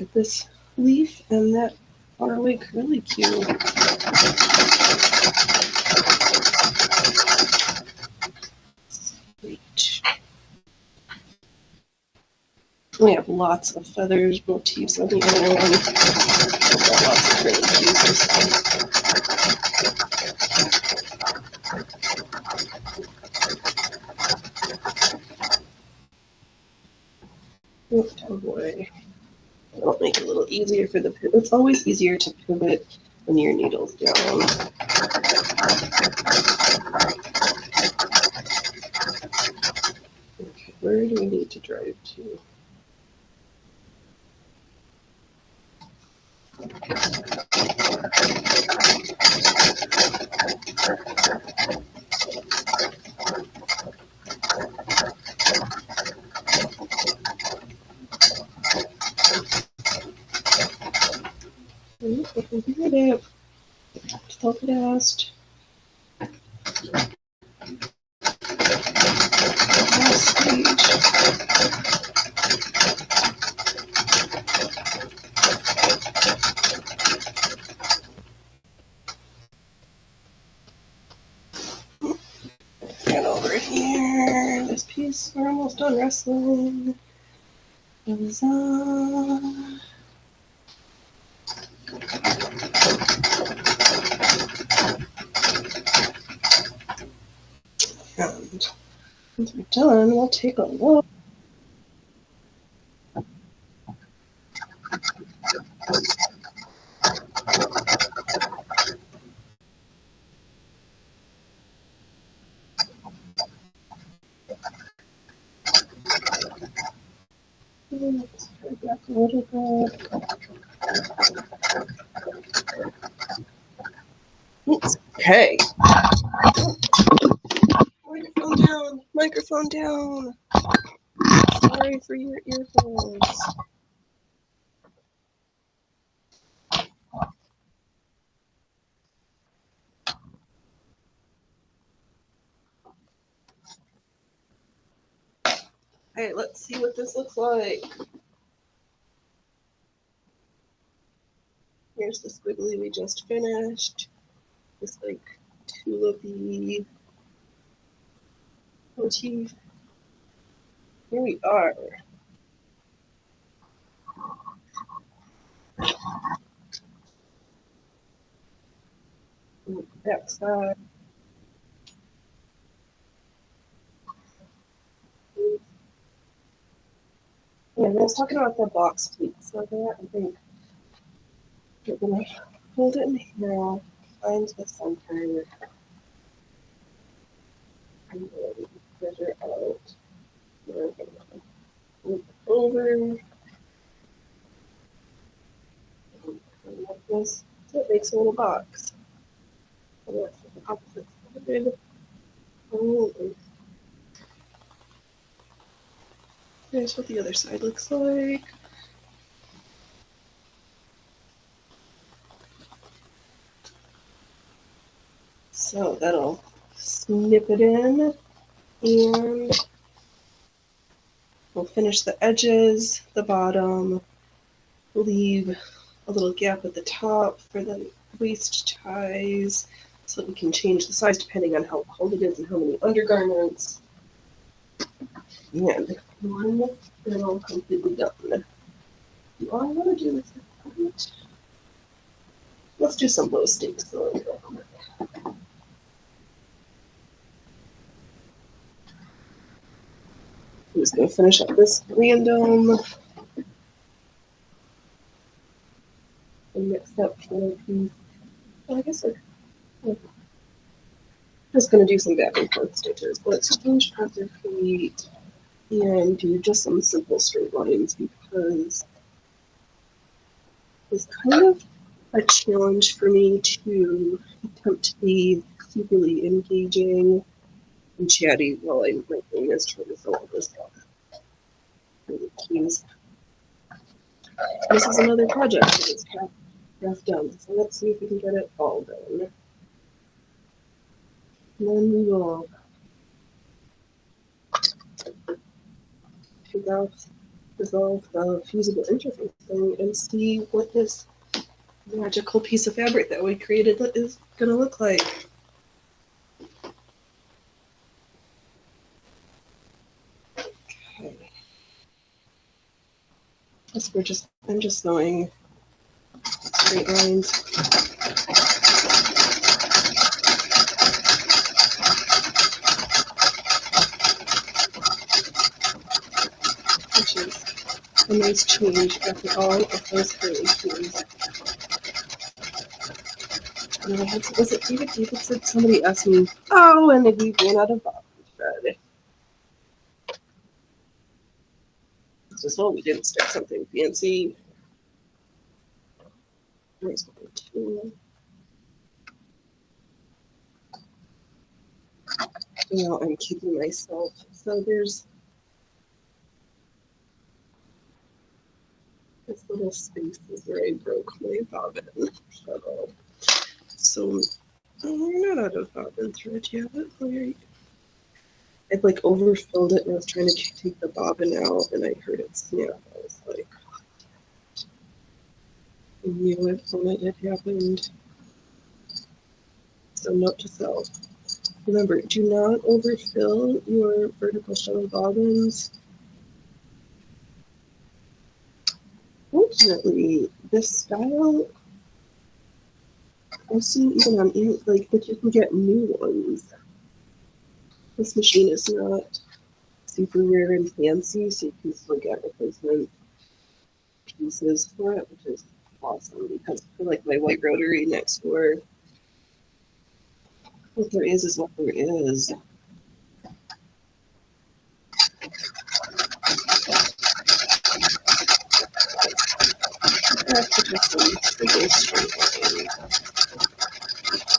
at this leaf and that faraway curly cue. Sweet. We have lots of feathers, motifs on the other one. Got lots of curly cues. Oh boy. That'll make it a little easier for the pivot. It's always easier to pivot when your needle's down. Okay, where do we need to drive to? I can figure it out. So fast. Last stage. Get over here. This piece, we're almost done wrestling. Huzzah. And once we're done, we'll take a look. Let's go back a little bit. Oops. Okay. Microphone down. Microphone down. Sorry for your earphones. Hey, let's see what this looks like. Here's the squiggly we just finished. This like tulipy motif. Here we are. Back side. Yeah, I was talking about the box pleats. So that I think we're gonna hold it in here, find the center, and then measure out. We're gonna loop over and like this. So it makes a little box. And that's the opposite side. Oh, here's what the other side looks like. So that'll snip it in, and we'll finish the edges, the bottom, leave a little gap at the top for the waist ties so we can change the size depending on how cold it is and how many undergarments. And one fiddle completely done. All I want to do is let's do some low stakes real quick. I'm just going to finish up this random and mix up piece. Well, I guess I'm just going to do some back and forth stitches. Let's change other feet and do just some simple straight lines because it's kind of a challenge for me to attempt to be superly engaging and chatty while I'm making this trying to fill all this out. Keys. This is another project that is half done. So let's see if we can get it all done. And then we will take off resolve the fusible interface thing and see what this magical piece of fabric that we created is going to look like. Okay. I'm just going straight lines. Which is a nice change after all of those curly cues. Was it David? David said somebody asked me, oh, and we ran out of bobbin thread. It's just, well, we didn't start something fancy. There's one, two. You know, I'm keeping myself. So there's this little spaces where I broke my bobbin shuttle. So we're not out of bobbin thread yet. I'd like overfilled it and I was trying to take the bobbin out and I heard it snap. I was like, I knew it when it had happened. So note to self. Remember, do not overfill your vertical shuttle bobbins. Fortunately, this style, I've seen even on like that you can get new ones. This machine is not super rare and fancy, so you can still get replacement pieces for it, which is awesome because for like my white rotary next door, what there is what there is. I have to just go straight line.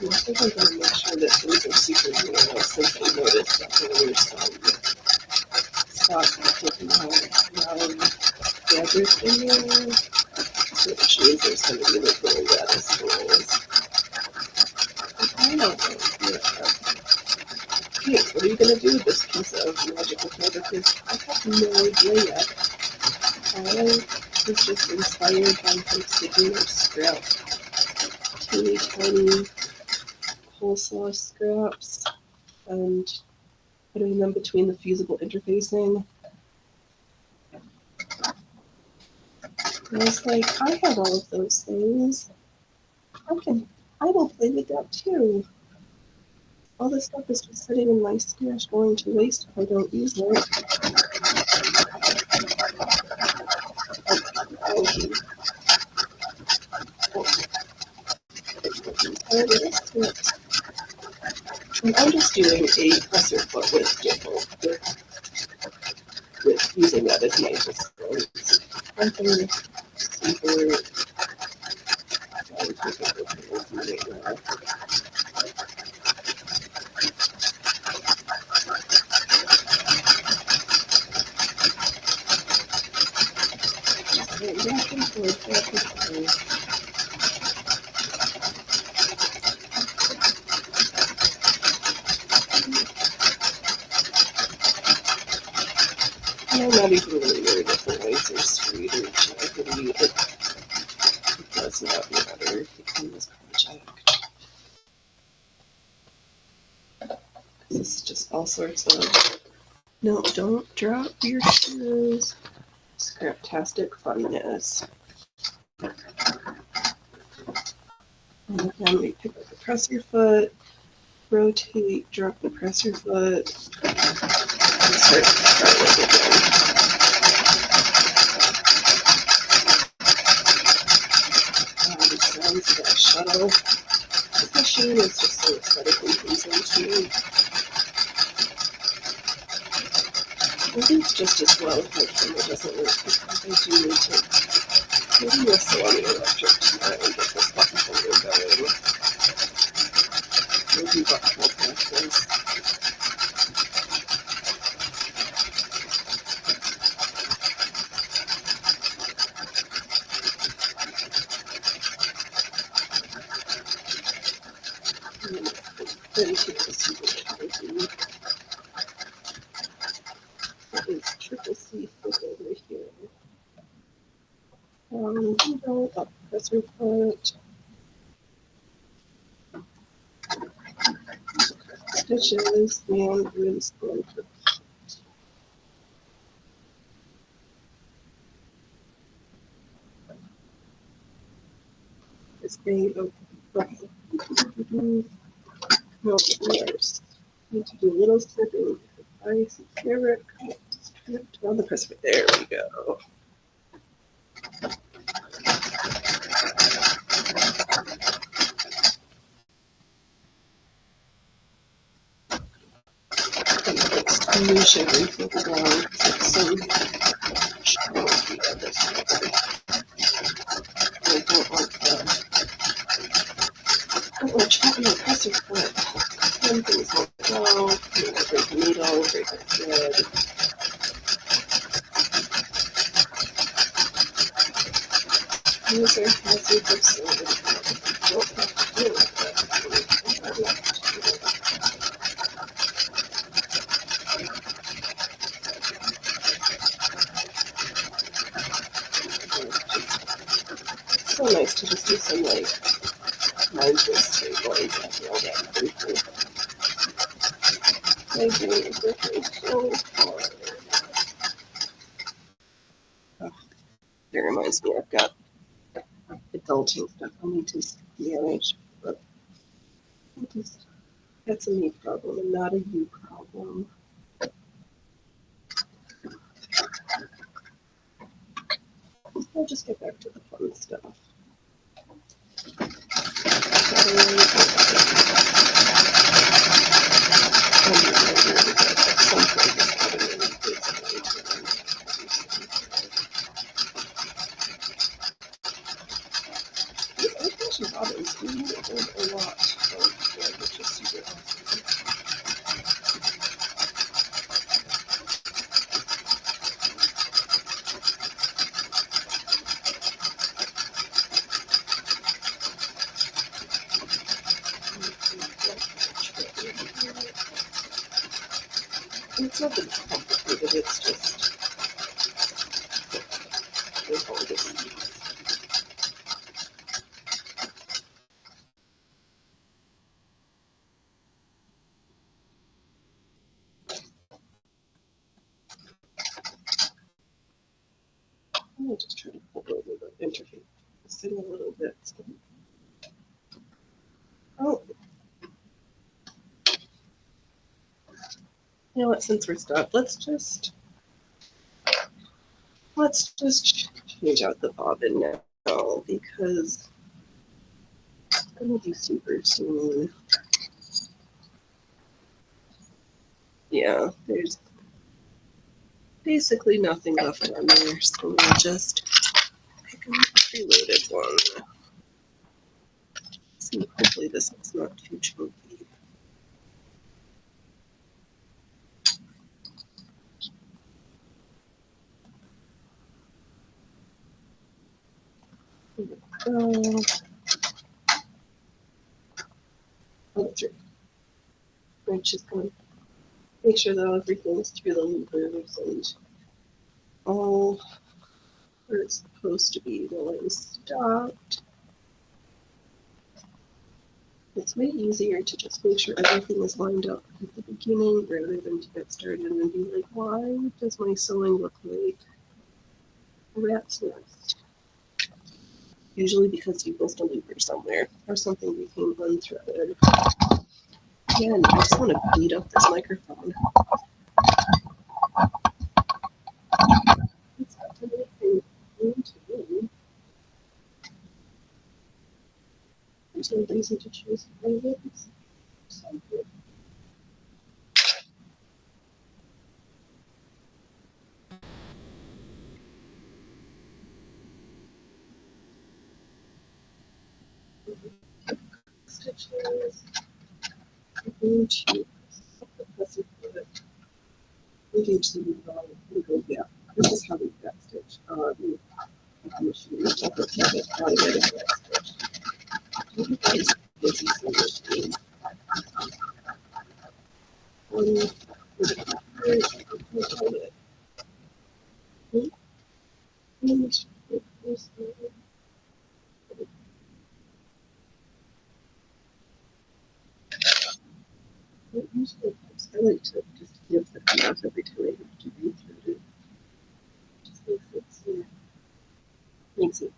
I think I'm going to make sure that things are super real since I noticed that there were some spots taking out fabric in there. So which means there's going to be like little lattice rolls. I don't know. Yeah. Hey, what are you going to do with this piece of magical fabric? I have no idea yet. I was just inspired by folks taking their scrap, teeny tiny coleslaw scraps, and putting them between the fusible interfacing. And I was like, I have all of those things. I will play with that too. All this stuff is just sitting in my stash going to waste if I don't use it. And I'm just doing a presser foot with using that as my distance. Nothing super. I'm not even really worried if the lights are straight or jaggedy. It does not matter in this project. This is just all sorts of. No, don't drop your shoes. Scraptastic funness. And then we pick up the presser foot, rotate, drop the presser foot, and start it again. The sounds of that shuttle. This machine is just so aesthetically pleasing to me. Maybe it's just as well if my camera doesn't work because I do need to maybe whistle on the electric tomorrow and get this button holder going. Maybe button practice. Then take the super cavity. That is triple C over here. down, needle, up presser foot, stitches, and really going for this day of no layers. Need to do a little snipping. I see carrot on the presser. There we go. You should refill the down because it's so chunky at this point. I don't want that. I don't want to chop in the presser foot. Some things won't go. Break the needle, break the thread. These are hazards of sewing. You don't have to deal with that. It's so nice to just do some like mindless straight lines after all that briefly. My brain is working so hard. Oh, that reminds me, I've got adulting stuff I need to manage, but that's a me problem and not a you problem. I'll just get back to the fun stuff. Robins, we need a lot of wood, which is super awesome. It's nothing complicated, it's just there's all this. I'll just try to pull over the interface a little bit. So. Oh, you know what? Since we're stuck, let's just change out the bobbin now because I'm gonna be super soon. Yeah, there's basically nothing left on there, so we'll just pick up a preloaded one. See, hopefully this one's not too chunky. Oh, that's right. I'm just going to make sure that everything's through the loopers and all where it's supposed to be while I'm stopped. It's way easier to just make sure everything is lined up at the beginning rather than to get started and be like, why does my sewing look like a rat's nest? Usually because you missed a looper somewhere or something became unthreaded. Again, I just want to beat up this microphone. It's not anything into me. There's no reason to choose favorites. So good. Stitches. I'm going to press it for it. Engage the needle and go, yeah. This is how we back stitch on the machine. I'll put it on the back stitch. You guys busy some machine. I like to just give the cut off every time I have to read through it. Just makes it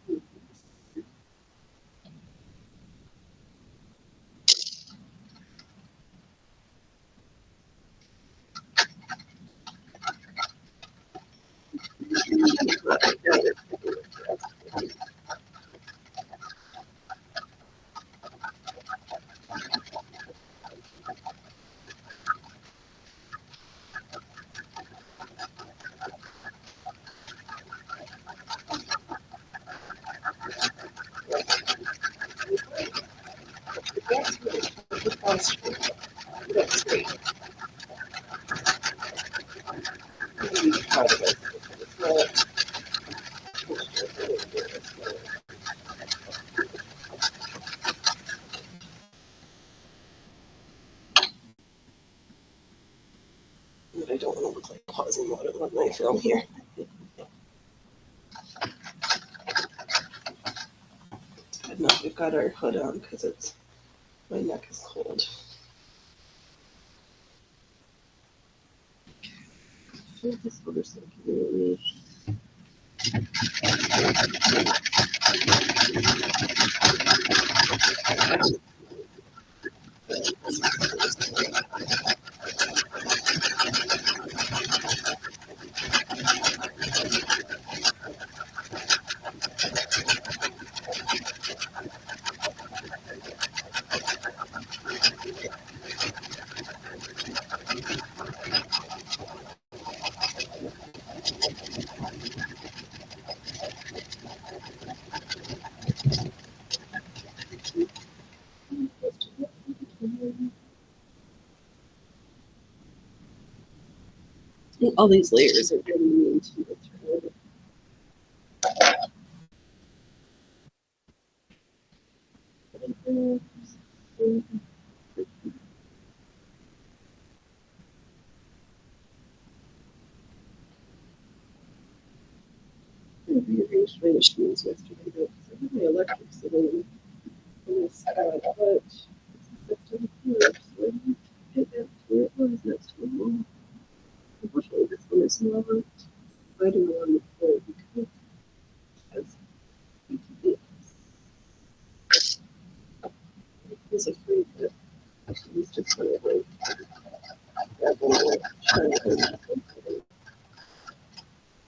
that's great. But I don't want to look like pausing water on my film here. Good enough. We've got our hood on because it's my neck is cold. Fill this water circularly. All these layers are getting into the thread. I rearranged my machines yesterday because I had my electric sitting in this but it's September 1st, so I need to get back to where it was next week. Unfortunately, this one is not fighting along the floor because it was afraid that it was just kind of like grabbing the chunk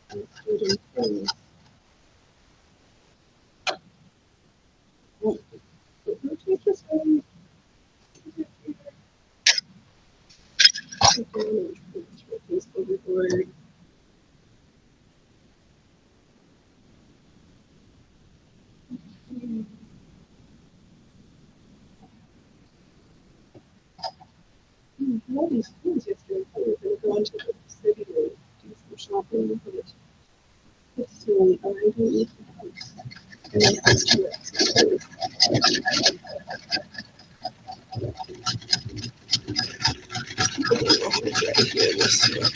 and student things. Overboard. All these things yesterday. I was going to go into the city and do some shopping, but it's really, I don't need the house. And then I was too expensive. People don't know how to get here this year.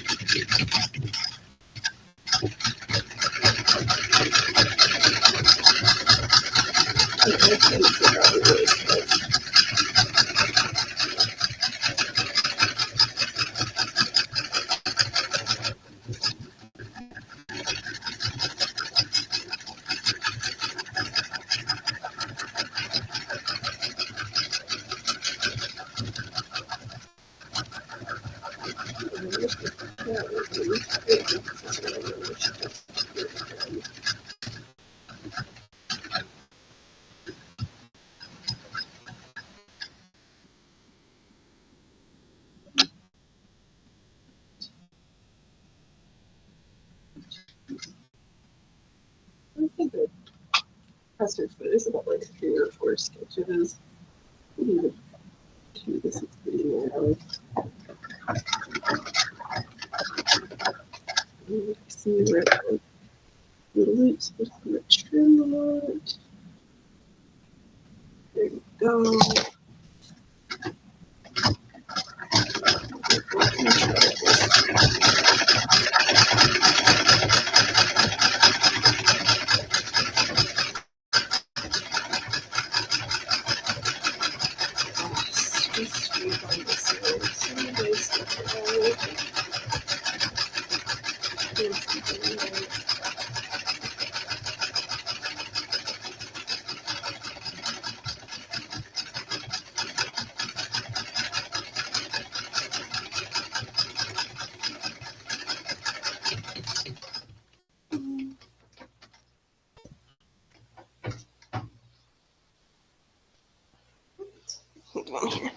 I can't figure out the ways, but I think that custard food is about like 3 or 4 stitches. Maybe 2, this is pretty narrow. See where the little loops, just going to trim that. There you go. Just scrape on this side. Hold on here.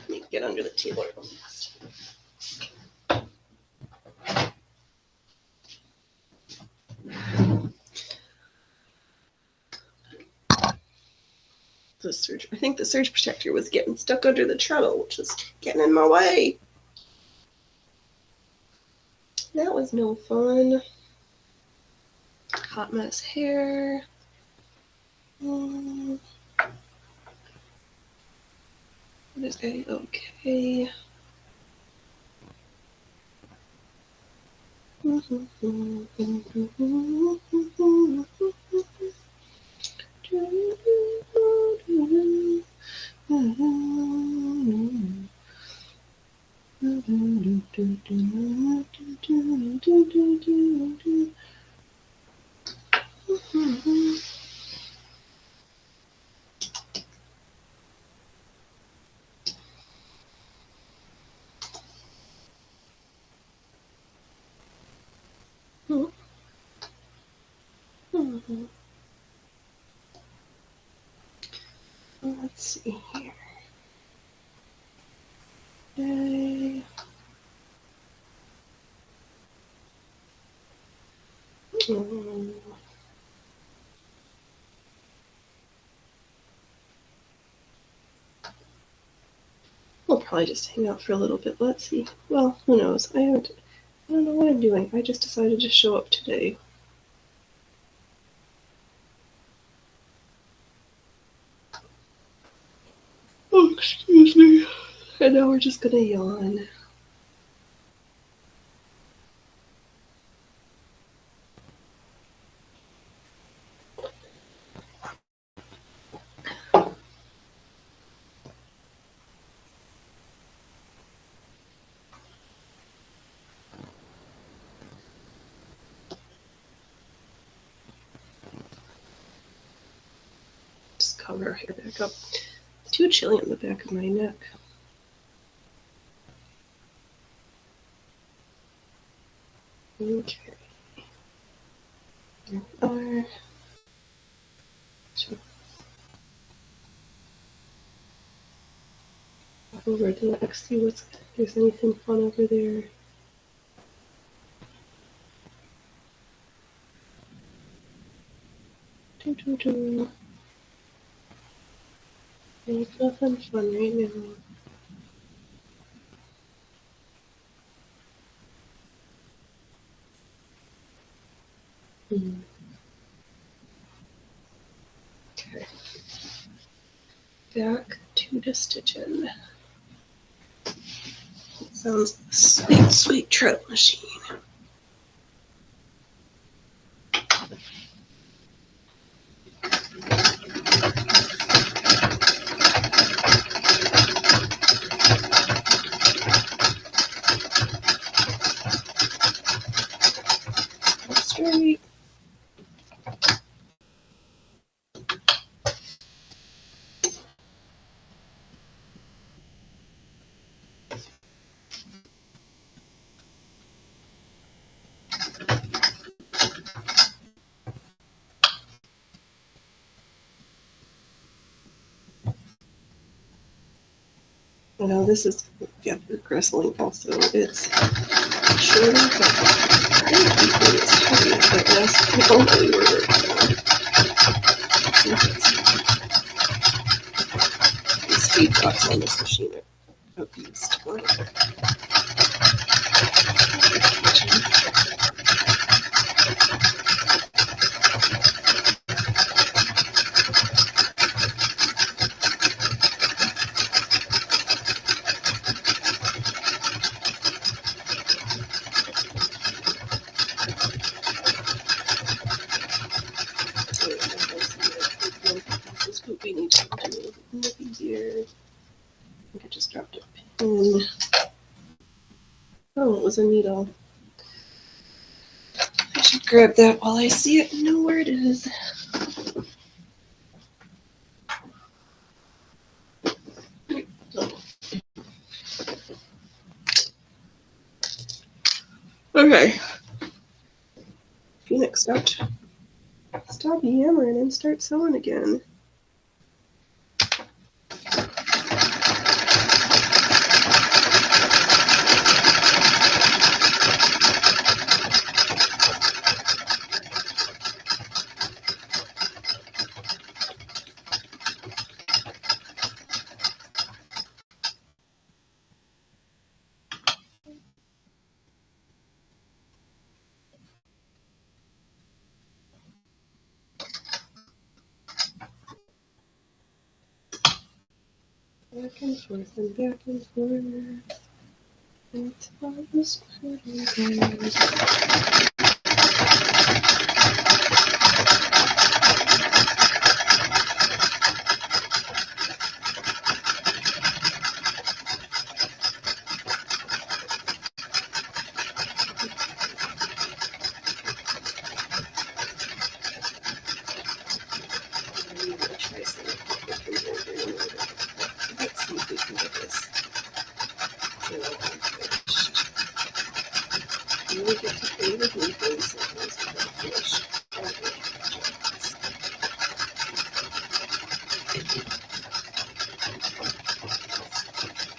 Let me get under the table real fast. I think the surge protector was getting stuck under the treadle, which was getting in my way. That was no fun. Hot mess hair. Is A-okay? Let's see here. Okay. We'll probably just hang out for a little bit. Let's see. Well, who knows? I don't know what I'm doing. I just decided to show up today. Oh, excuse me. And now we're just gonna yawn. Just cover our hair back up. It's too chilly on the back of my neck. Okay. There we are. Over to the X, see if there's anything fun over there. There's nothing fun right now. Okay. Back to the stitching. It sounds like a sweet, sweet trout machine. Straight. You know, this is gristling also. It's shorter, but it's heavy, but less. I don't really work it. The speed drops on this machine are abused. We need to do it easier. I think I just dropped a pin. Oh, it was a needle. I should grab that while I see it and know where it is. Okay. Phoenix, stop yammering and start sewing again. Back and forth and back and forth. It's all the squirrels. Let's see if we can get this. You will get to play with me 30 seconds before I finish all the projects.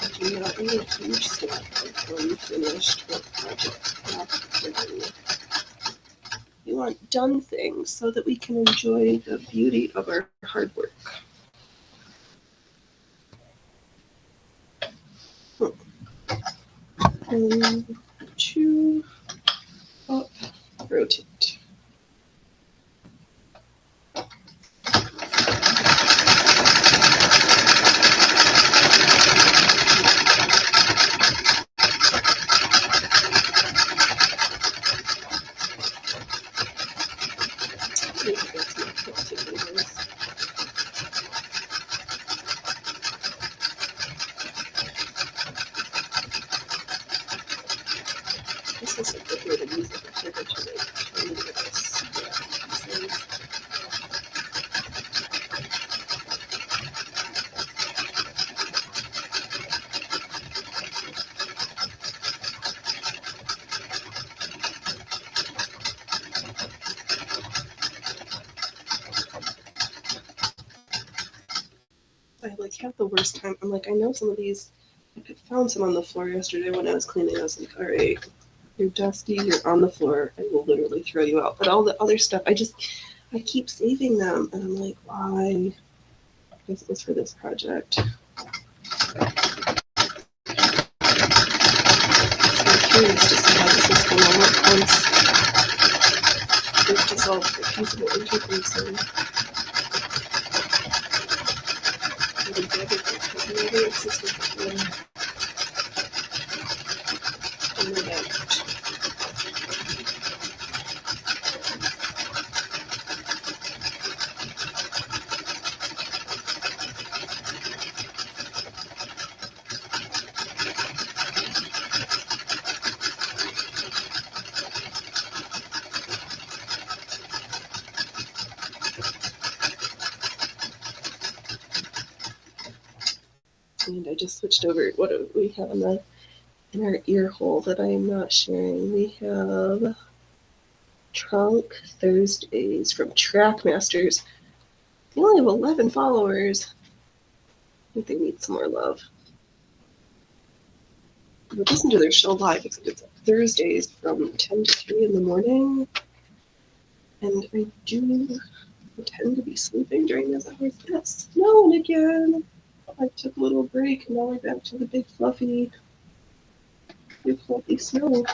I do not need a huge stack of unfinished work projects. We want done things so that we can enjoy the beauty of our hard work. And 2 up, rotate. This is a good way to use it to make tiny little pieces. I like have the worst time. I'm like, I know some of these. I found some on the floor yesterday when I was cleaning. I was like, all right, you're dusty, you're on the floor, I will literally throw you out. But all the other stuff, I keep saving them, and I'm like, why? I guess it was for this project. So I'm curious to see how this is going to work once we've dissolved the fusible interfacing. Maybe it's just with and I just switched over. What do we have in our ear hole that I am not sharing? We have Trunk Thursdays from Trackmasters. They only have 11 followers. I think they need some more love. But listen to their show live, except it's Thursdays from 10 to 3 in the morning. And I do tend to be sleeping during those hours. Yes, snowing again. I took a little break, and now we're back to the big fluffy snow.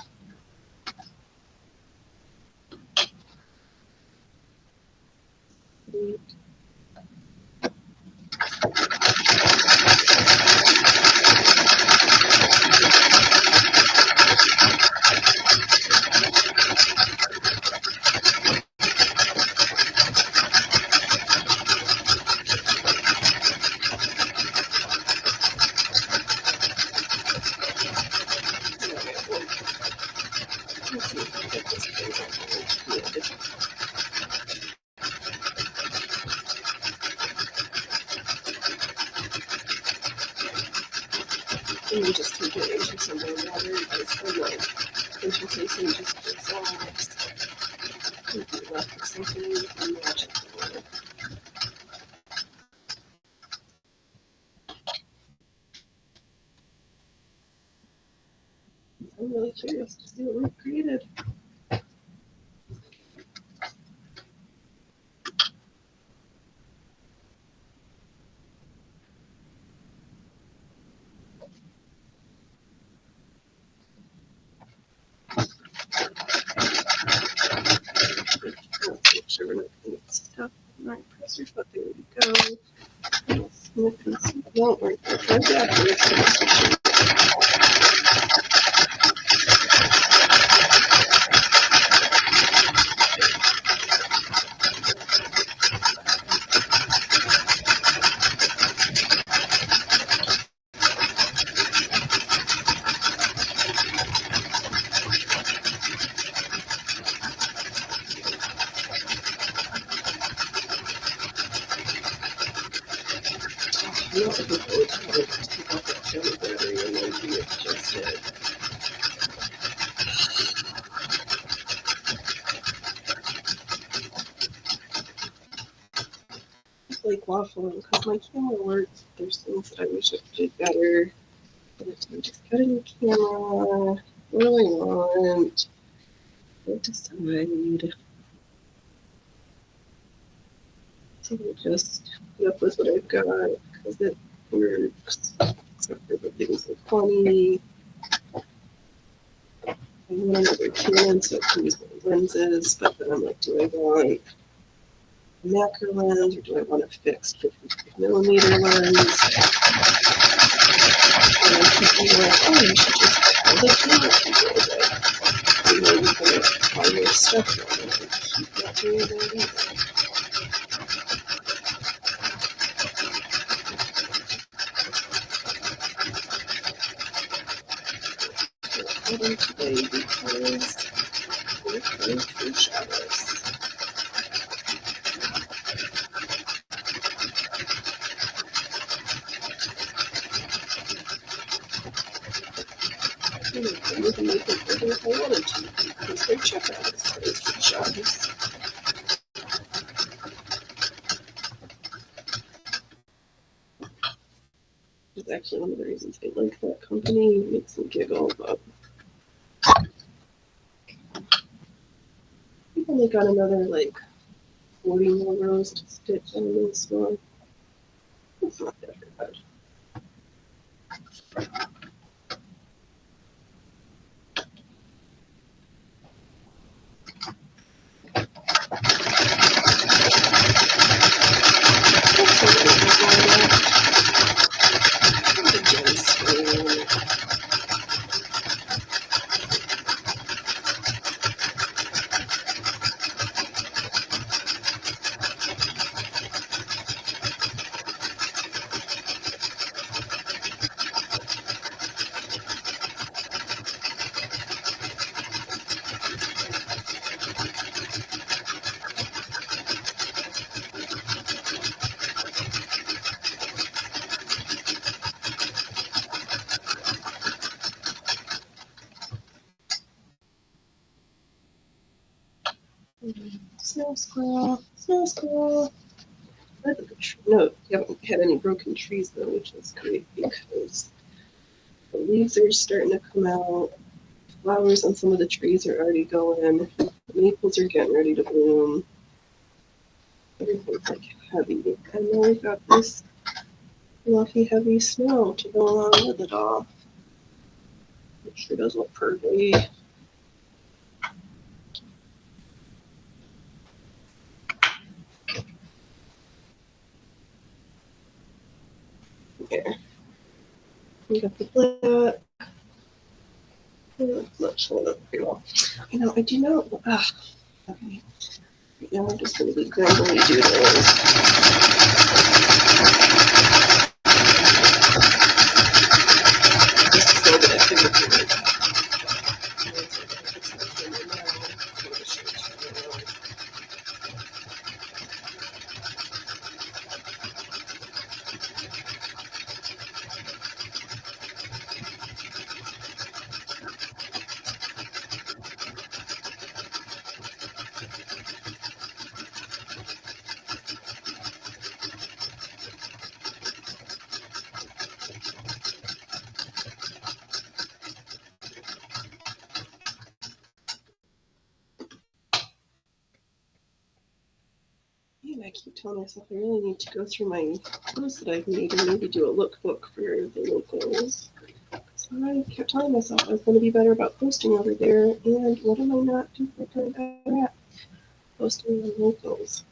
And you just take it into some more water because the interfacing just dissolves. You'll be left with something magical. I'm really curious to see what we've created. Let's make sure we're not going to get stuck in our pressure, but there we go. Snip and snip. Don't worry. Right back. Like waffling because my camera works. There's things that I wish I did better. But I just got a new camera. What do I want? What decide? So I'll just put up with what I've got because it works. Except for the things are funny. I want another Canon so I can use my lenses, but then I'm like, do I want a macro lens or do I want a fixed 50mm lens? And I'm thinking like, oh, you should just have the camera control it. You know, you can find your stuff on it and keep that doing that either. Today because we're playing through shadows. I would make it better if I wanted to because they're checkouts today's through shadows. It's actually one of the reasons I like that company. It makes me giggle, but I only got another like 40 more rows to stitch in this one. It's not that bad. Snow squirrel, snow squirrel. No, you haven't had any broken trees though, which is great because the leaves are starting to come out. Flowers on some of the trees are already going. The maples are getting ready to bloom. Everything's like heavy. And then we've got this fluffy, heavy snow to go along with it all. It sure does look pretty. There. We got the black. Let's hold up pretty well. You know, I do not. Okay. Right now I'm just going to be grumbly doodles. This is so that I can do it. I keep telling myself I really need to go through my posts that I've made and maybe do a lookbook for the locals. So I kept telling myself I was going to be better about posting over there, and what am I not doing better at? Posting the locals.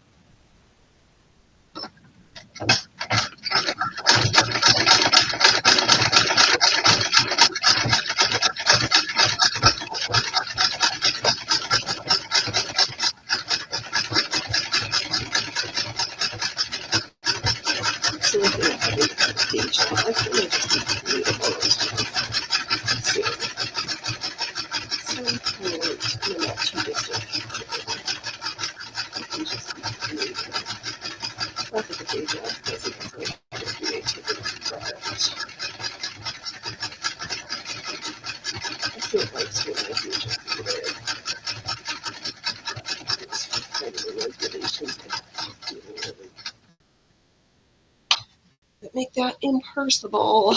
I think I just need to read about it. Let's see. Some point in the not too distant future. I can just read it. Not that the day job doesn't necessarily create a product. I feel like it's really a huge computer. Regulations that make that impersonal.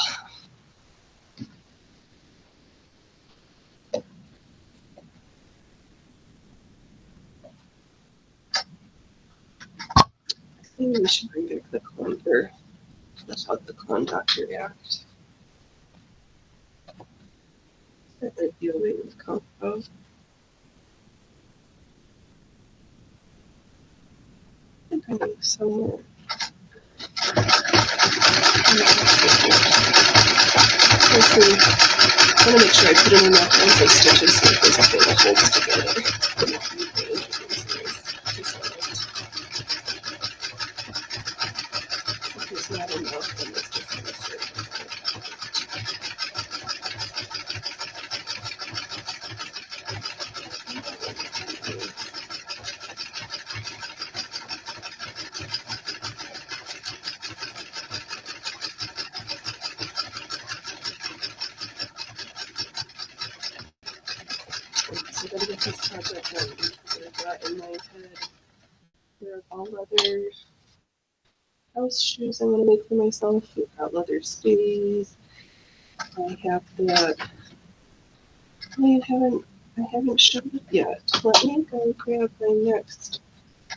Maybe we should bring back the contour. Let's have the conductor act. That might be a way with compo. I think I need some more. Let's see. I want to make sure I put in enough also stitches so it doesn't feel the holds together. If there's not enough, then it's just going to start. So I'm going to get this project done because I've got in my head they're all leather house shoes I'm going to make for myself. We've got leather skaties. I have that. I haven't showed it yet. Let me go grab my next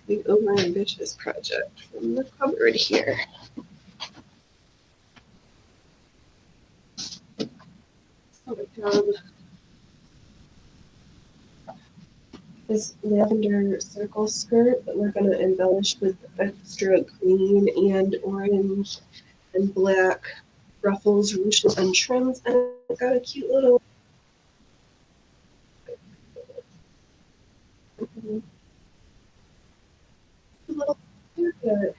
big over ambitious project from the cupboard here. So I have this lavender circle skirt that we're going to embellish with extra green and orange and black ruffles, ruches, and trims. And it's got a cute little haircut.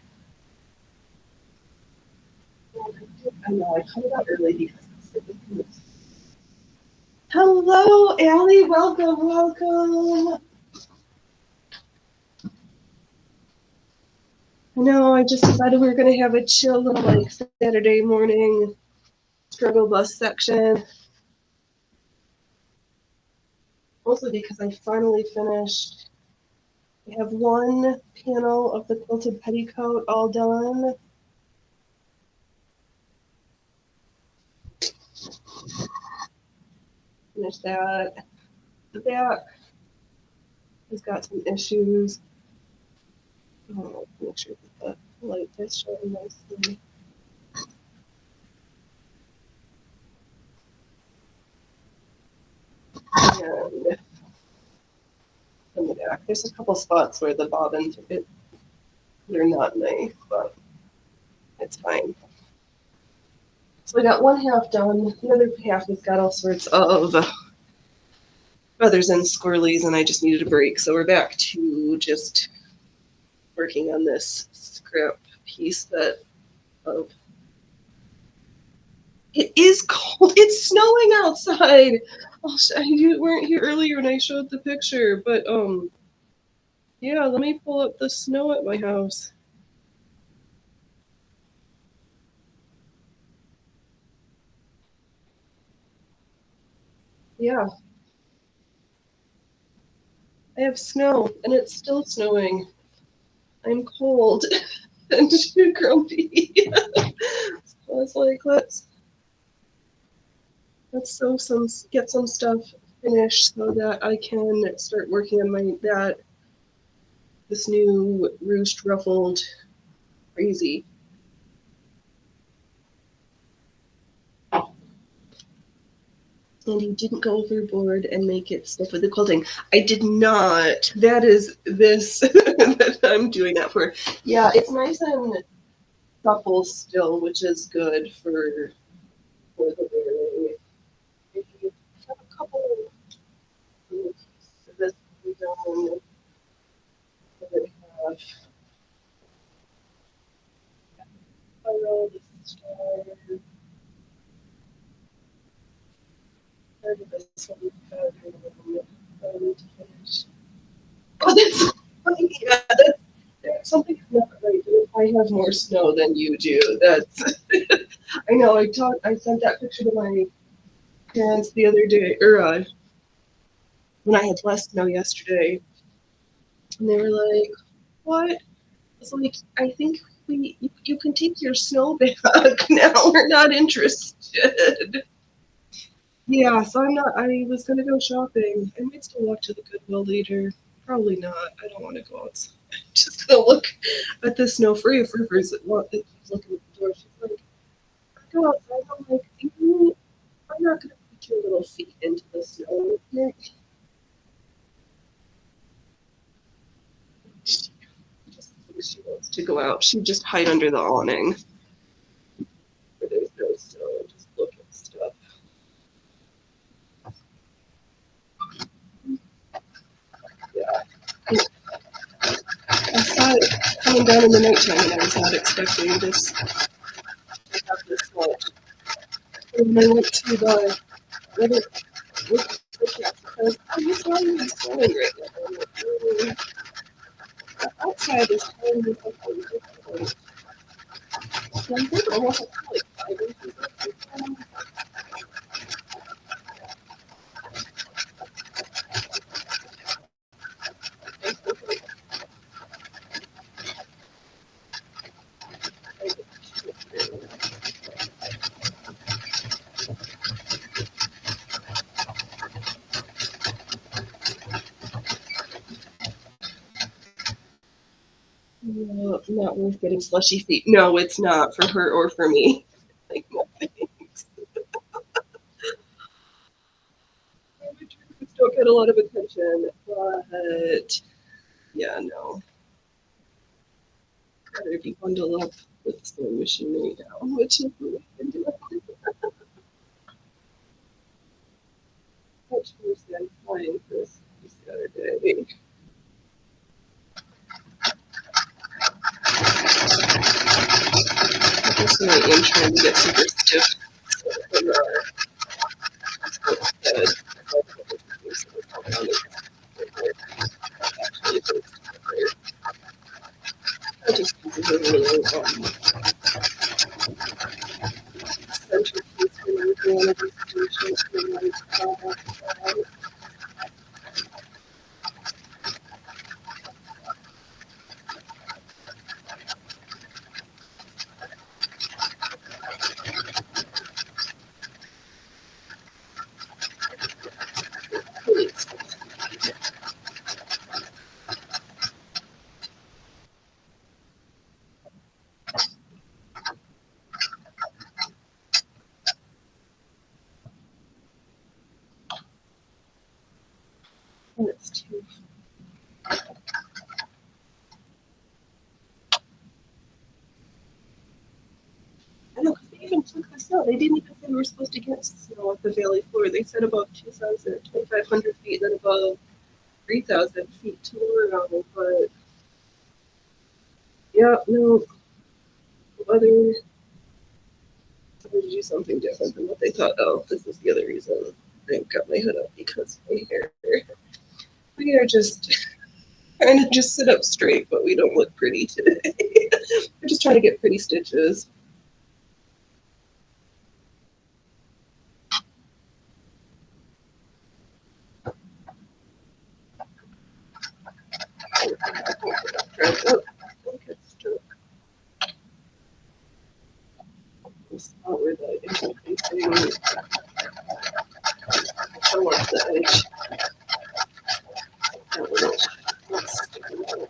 I know I cut it out early because it's hello, Allie. Welcome, welcome. No, I just decided we were going to have a chill little like Saturday morning struggle bus section. Mostly because I finally finished. I have one panel of the quilted petticoat all done. Finish that. The back has got some issues. Oh, make sure that the light is showing nicely. And in the back, there's a couple spots where the bobbins they're not nice, but it's fine. So I got one half done. The other half has got all sorts of feathers and squirrelies, and I just needed a break. So we're back to just working on this scrap piece that of. It is cold. It's snowing outside. You weren't here earlier when I showed the picture, but yeah. Let me pull up the snow at my house. Yeah, I have snow, and it's still snowing. I'm cold and grumpy. So I was like, let's get some stuff finished so that I can start working on this new ruched ruffled crazy. And you didn't go overboard and make it stiff with the quilting. I did not. That is this that I'm doing that for. Yeah, it's nice and supple still, which is good for the wearing. I have a couple of this done that have spiral. This This one, I need to finish. Oh, that's funny. Yeah, that's something not right. I have more snow than you do. That's. I know. I sent that picture to my parents the other day, or when I had less snow yesterday, and they were like, "What?" I was like, "I think you can take your snow back now. We're not interested." Yeah, so I'm not. I was gonna go shopping. I might still walk to the Goodwill later. Probably not. I don't want to go outside. I'm just gonna look at the snow. Free for Rivers that keeps looking at the door. She's like, "Go outside." I'm like, I'm not gonna put your little feet into the snow. She just thinks she wants to go out. She just hide under the awning where there's no snow and just look at stuff. Yeah. I saw it coming down in the nighttime, and I was not expecting this to have this much. And when I went to the weather forecast, because it's not even snowing right now. I'm like, outside is telling me something different. So I think almost like 5 inches of snow. No, not worth getting slushy feet. No, it's not for her or for me. Like, no thanks. Don't get a lot of attention, but yeah, no. Rather be bundled up with the sewing machine right now, which is what we've been doing. Much worse than flying for this the other day. Personally, I am trying to get super stiff. I just uses a really centerpiece for one of these stations for my product. And it's too. I know, because they even took the snow. They didn't even say we were supposed to get snow at the valley floor. They said above 2,500 feet, then above 3,000 feet tomorrow. But yeah, no, the weather to do something different than what they thought. Oh, this is the other reason I got my hood up, because my hair. We are just trying to just sit up straight, but we don't look pretty today. We're just trying to get pretty stitches. Oh, look at stroke. This spot where the interfacing. I want the edge. That little. Let's stick it out.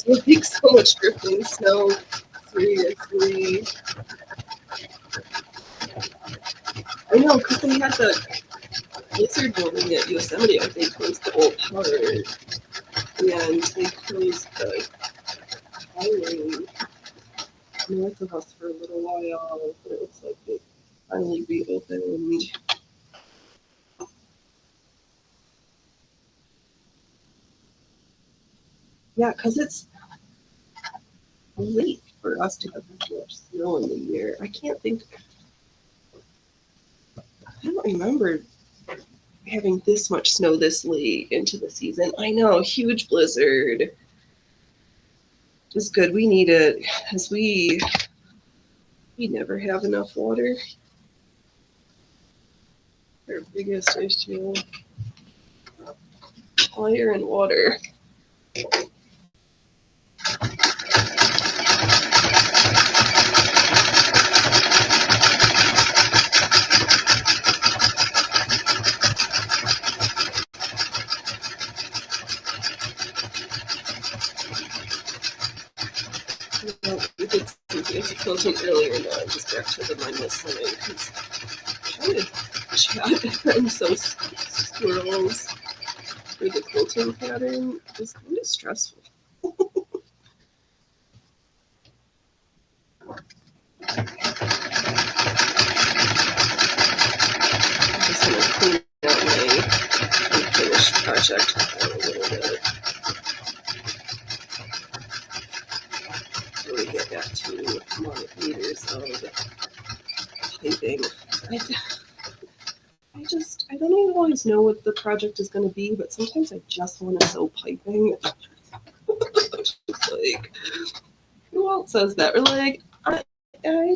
It makes so much drifting snow. Seriously. I know, because we had the blizzard building at Yosemite, I think, was the old part. And and they closed the highway north of us for a little while, but it looks like they finally reopened. Yeah, because it's late for us to have this much snow in the year. I can't think. I don't remember having this much snow this late into the season. I know, huge blizzard. It's good. We need it because we never have enough water. Our biggest issue: fire and water. Well, we did some fancy closing earlier, and now I'm just back to the mindless living because trying to chat and so squirrels for the quilting pattern is kind of stressful. I'm just gonna clean out my unfinished project a little bit. Before we get back to more meters of piping. I don't even always know what the project is going to be, but sometimes I just want to sew piping. Like, who else says that? Or like, I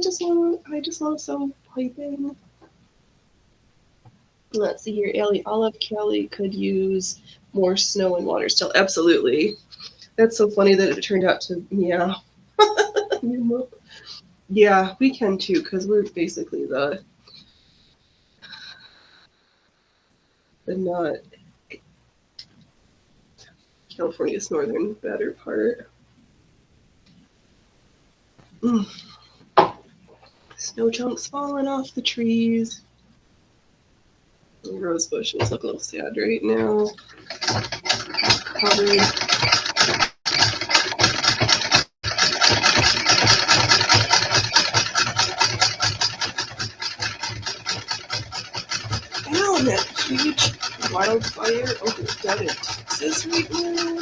just want to sew piping. Let's see here, Allie. Olive Kelly could use more snow and water still. Absolutely. That's so funny that it turned out to, yeah. Yeah, we can too, because we're basically the not California's northern better part. Snow chunks falling off the trees. The rose bushes look a little sad right now. Covered. Ow, and that huge wildfire over down in Texas right now.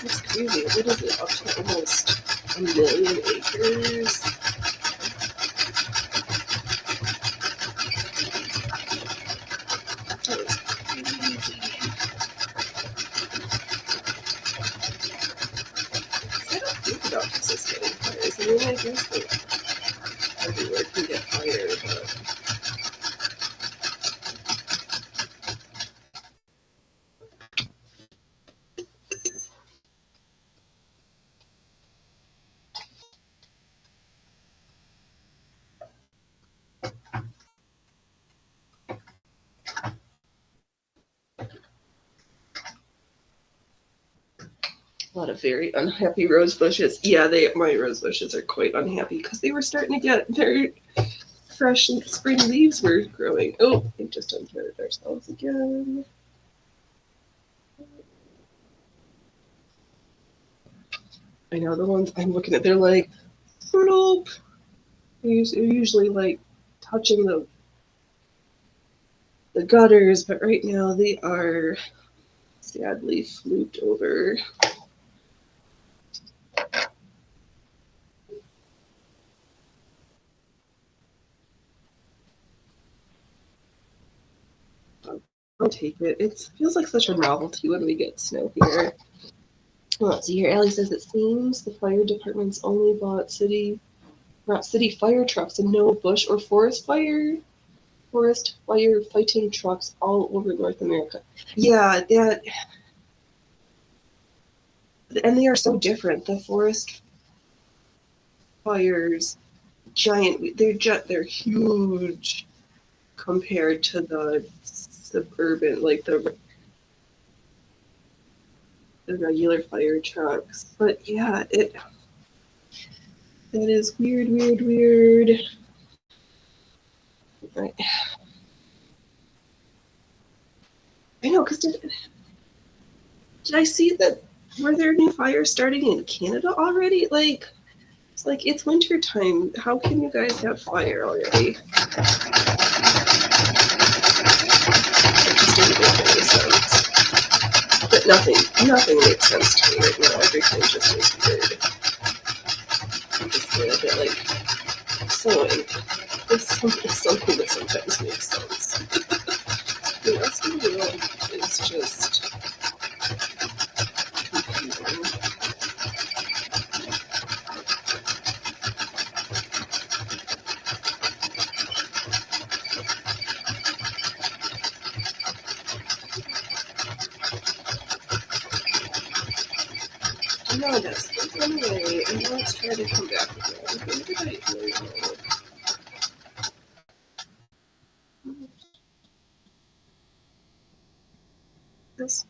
That's crazy. What is it? Up to almost 1 million acres. That is crazy. I don't think about Texas getting fires. I mean, I guess that everywhere can get fire, but a lot of very unhappy rose bushes. Yeah, my rose bushes are quite unhappy because they were starting to get their fresh spring leaves were growing. Oh, we just uncovered ourselves again. I know the ones I'm looking at, they're like, nope. They're usually like touching the gutters, but right now they are sadly fluked over. I'll take it. It feels like such a novelty when we get snow here. Let's see here. Allie says it seems the fire department's only brought city fire trucks and no bush or forest fire fighting trucks all over North America. Yeah, and they are so different. The forest fires, they're huge compared to the suburban, like the regular fire trucks. But yeah, that is weird. Right. I know, because Did I see that? Were there new fires starting in Canada already? Like, it's winter time. How can you guys have fire already? It just doesn't make any sense. But nothing makes sense to me right now. Everything just is weird. I'm just a little bit like, so this is something that sometimes makes sense. The rest of the world is just confusing. No, that's run away, and now it's trying to come back again. Where did I go? This.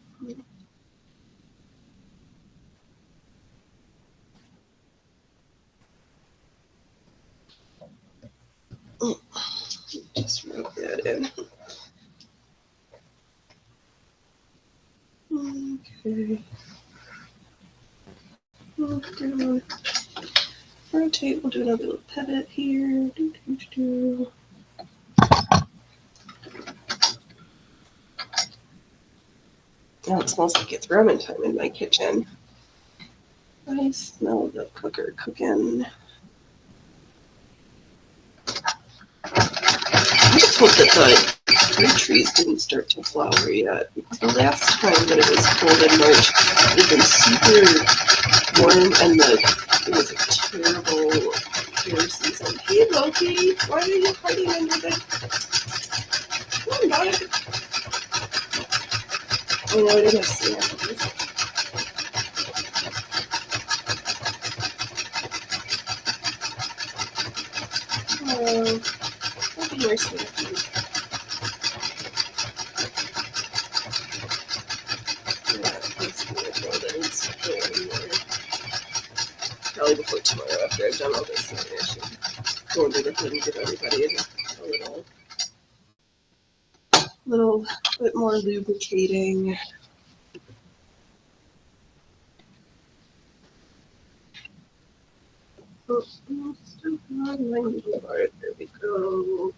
Just wrote that in. Okay. Rotate, we'll do another little pivot here. Now it smells like it's ramen time in my kitchen. I smell the cooker cooking. I just hope that the fruit trees didn't start to flower yet, because the last time that it was cold in March, it had been super warm, and it was a terrible pear season. Hey Loki, why are you hiding under the... Come on, bud. Oh no, I didn't see it. Oh, that'd be nice to have. Probably before tomorrow, after I've done all this, I should go under the hood and give everybody a little bit more lubricating. Oh, still on my needle bar. There we go.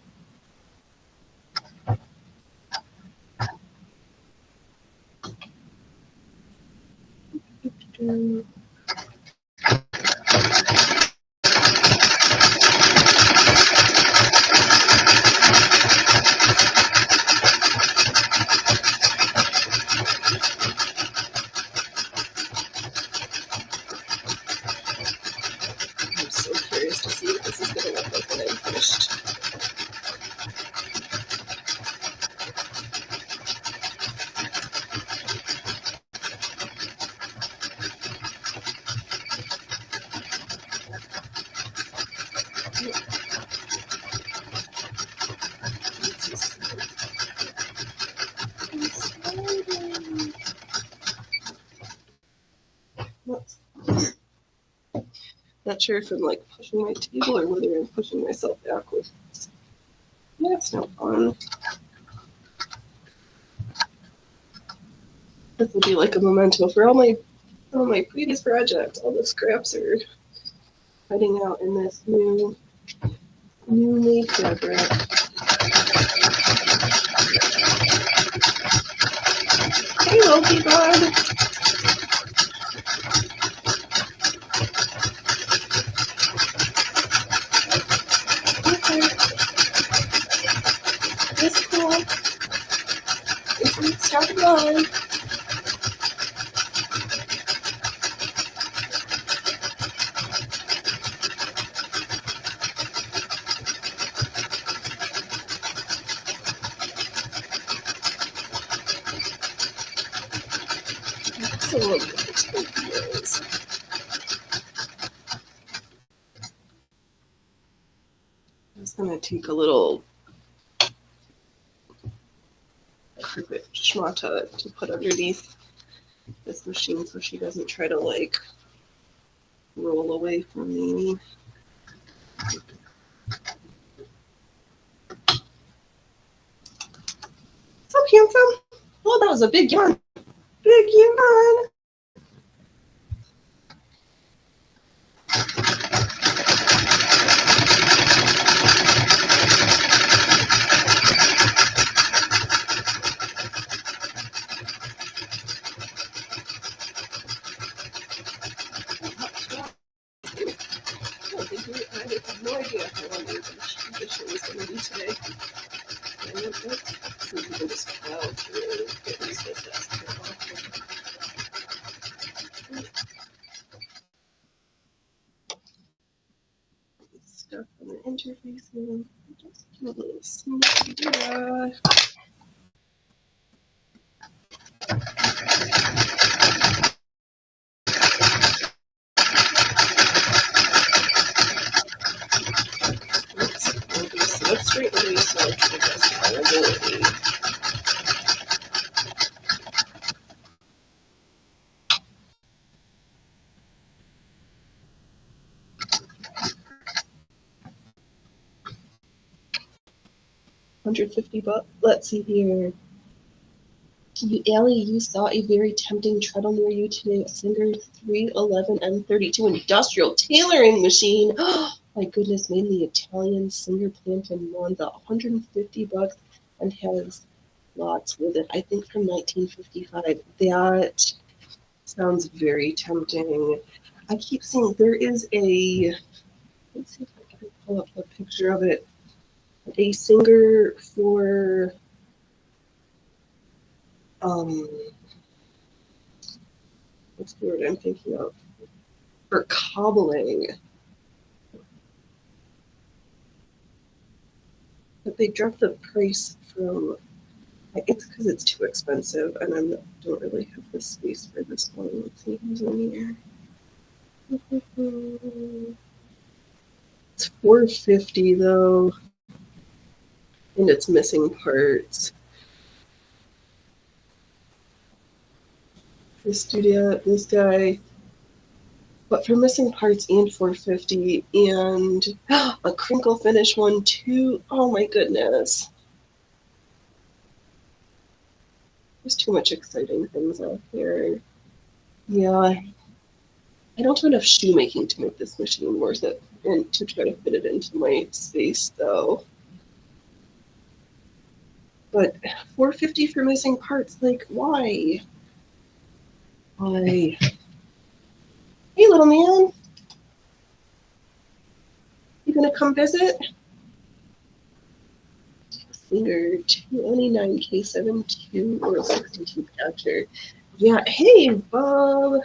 I'm so curious to see what this is going to look like when I'm finished. Not sure if I'm like pushing my table or whether I'm pushing myself backwards. That's no fun. This will be like a memento for all my previous projects. All the scraps are hiding out in this new made fabric. Hey Loki bud. It's cool. It's starting on. Excellent ideas. I'm just gonna take a little carpet schmata to put underneath this machine so she doesn't try to like roll away from me. So handsome. Oh, that was a big yawn. again. I have no idea how long the show is going to be today. Let's see if we can just plow through at least this last stuff on the interfaces. Just a little sneaky. Let's straight release to the best of our ability. $150. Let's see here. Allie, you saw a very tempting treadle near you today. A Singer 311 M32 industrial tailoring machine. My goodness, made in the Italian Singer plant in Monza. $150 and has lots with it. I think from 1955. That sounds very tempting. I keep seeing there is a. Let's see if I can pull up a picture of it. A Singer for. What's the word I'm thinking of? For cobbling. But they dropped the price from, it's because it's too expensive and I don't really have the space for this one. Let's see who's in here. It's $450 though. And it's missing parts. This guy, but for missing parts and $450 and a crinkle finish one too. Oh my goodness. There's too much exciting things out here. Yeah. I don't have enough shoemaking to make this machine worth it and to try to fit it into my space though. But $450 for missing parts, like why? Why? Hey, little man. You gonna come visit? Singer 229K72 or 62 patcher. Yeah. Hey, Bob.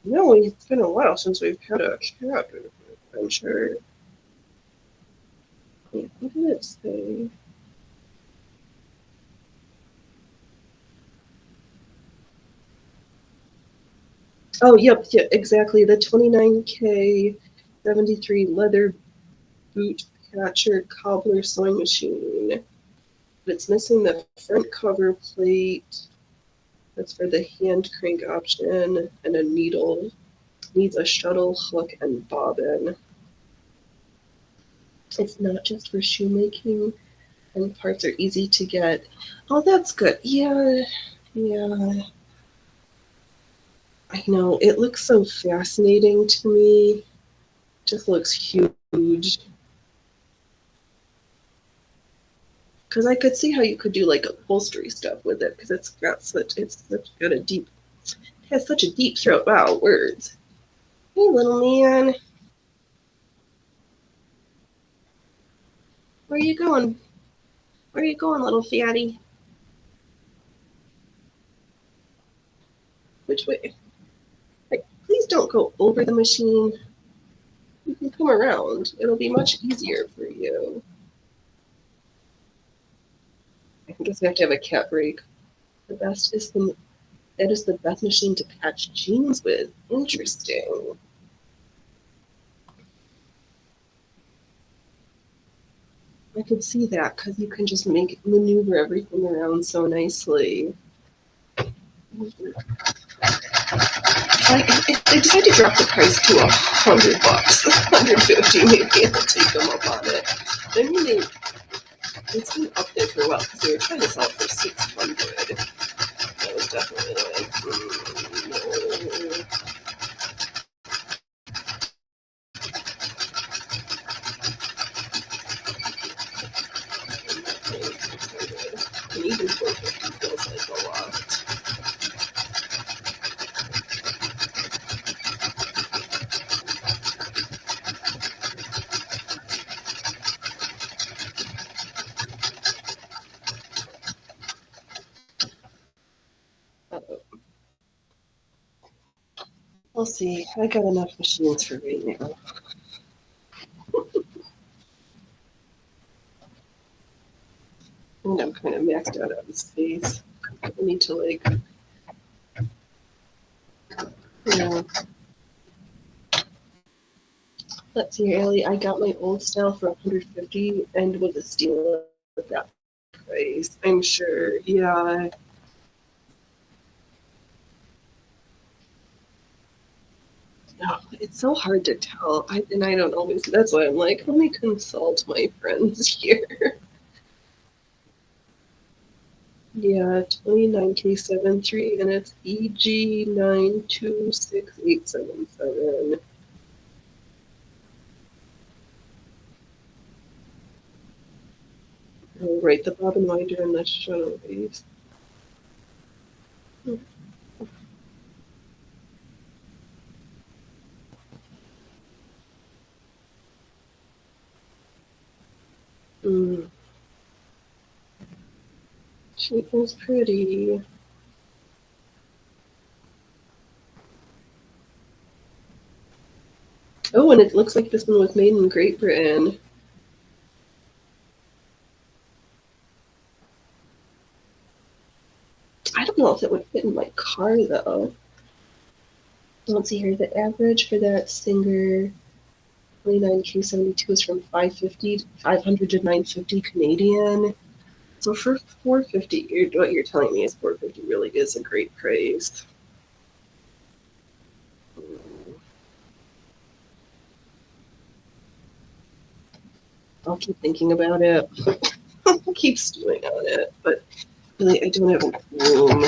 No, it's been a while since we've had a cat adventure. Wait, what did it say? Oh, yep, exactly. The 29K73 leather boot patcher cobbler sewing machine. But it's missing the front cover plate. That's for the hand crank option and a needle. Needs a shuttle, hook, and bobbin. It's not just for shoemaking, and parts are easy to get. Oh, that's good. Yeah. I know, it looks so fascinating to me. Just looks huge. Because I could see how you could do like upholstery stuff with it, because it has such a deep throat. Wow, words. Hey, little man. Where are you going? Where are you going, little fatty? Which way? Like, please don't go over the machine. You can come around. It'll be much easier for you. I guess we have to have a cat break. That is the best machine to patch jeans with. Interesting. I could see that because you can just maneuver everything around so nicely. If they decide to drop the price to $100, $150, maybe I'll take them up on it. I mean, it's been up there for a while because they were trying to sell it for $600. That was definitely We'll see. I got enough machines for right now. And I'm kind of maxed out on space. I need to like, let's see, Ellie. I got my old style for 150 and with a steal at that price. I'm sure. Yeah. No, it's so hard to tell. And I don't always. That's why I'm like, let me consult my friends here. Yeah, 29K73, and it's EG926877. Oh, right, the bob and winder and the shuttle waves. Mm. She is pretty. Oh, and it looks like this one was made in Great Britain. I don't know if it would fit in my car, though. Let's see here. The average for that Singer 29K72 is from 500 to 950 Canadian. So for 450, what you're telling me is 450 really is a great price. I'll keep thinking about it. I'll keep stewing on it, but really, I don't have room.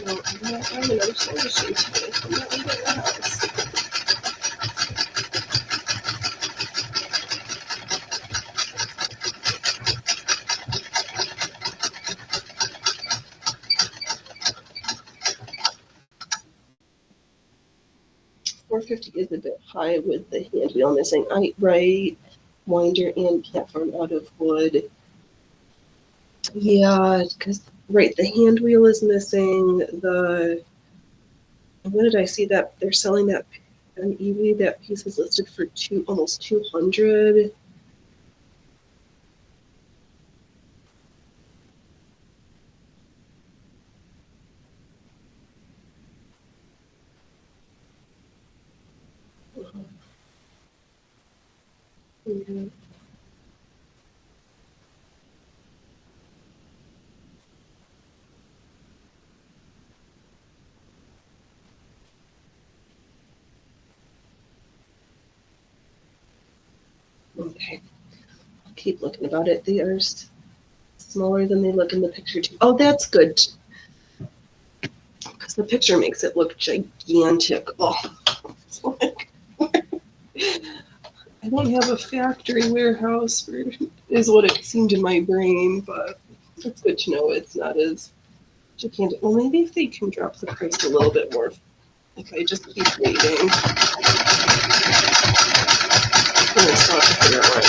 No, I'm not having another solution today. I'm not leaving the house. $450 is a bit high with the hand wheel missing. Right, winder and platform out of wood. Yeah, because right, the hand wheel is missing. When did I see that they're selling that on eBay? That piece is listed for almost 200. Yeah. Okay, I'll keep looking about it. They are smaller than they look in the picture too. Oh, that's good, because the picture makes it look gigantic. Oh, I don't have a factory warehouse, is what it seemed in my brain, but it's good to know it's not as gigantic. Well, maybe if they can drop the price a little bit more, if I just keep waiting. I'm gonna stop to figure out why.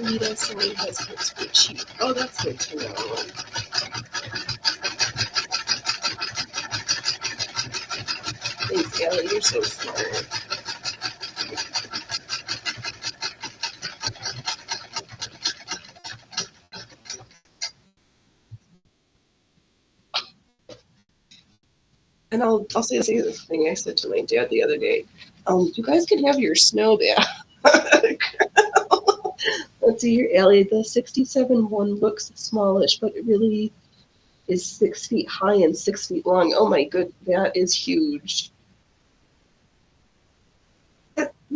Rita selling husbands for cheap. Oh, that's good to know. Thanks, Ellie. You're so smart. And I'll say this thing I said to my dad the other day. You guys can have your snow back. Let's see here, Ellie. The 67 one looks smallish, but it really is 6 feet high and 6 feet long. Oh my good, that is huge.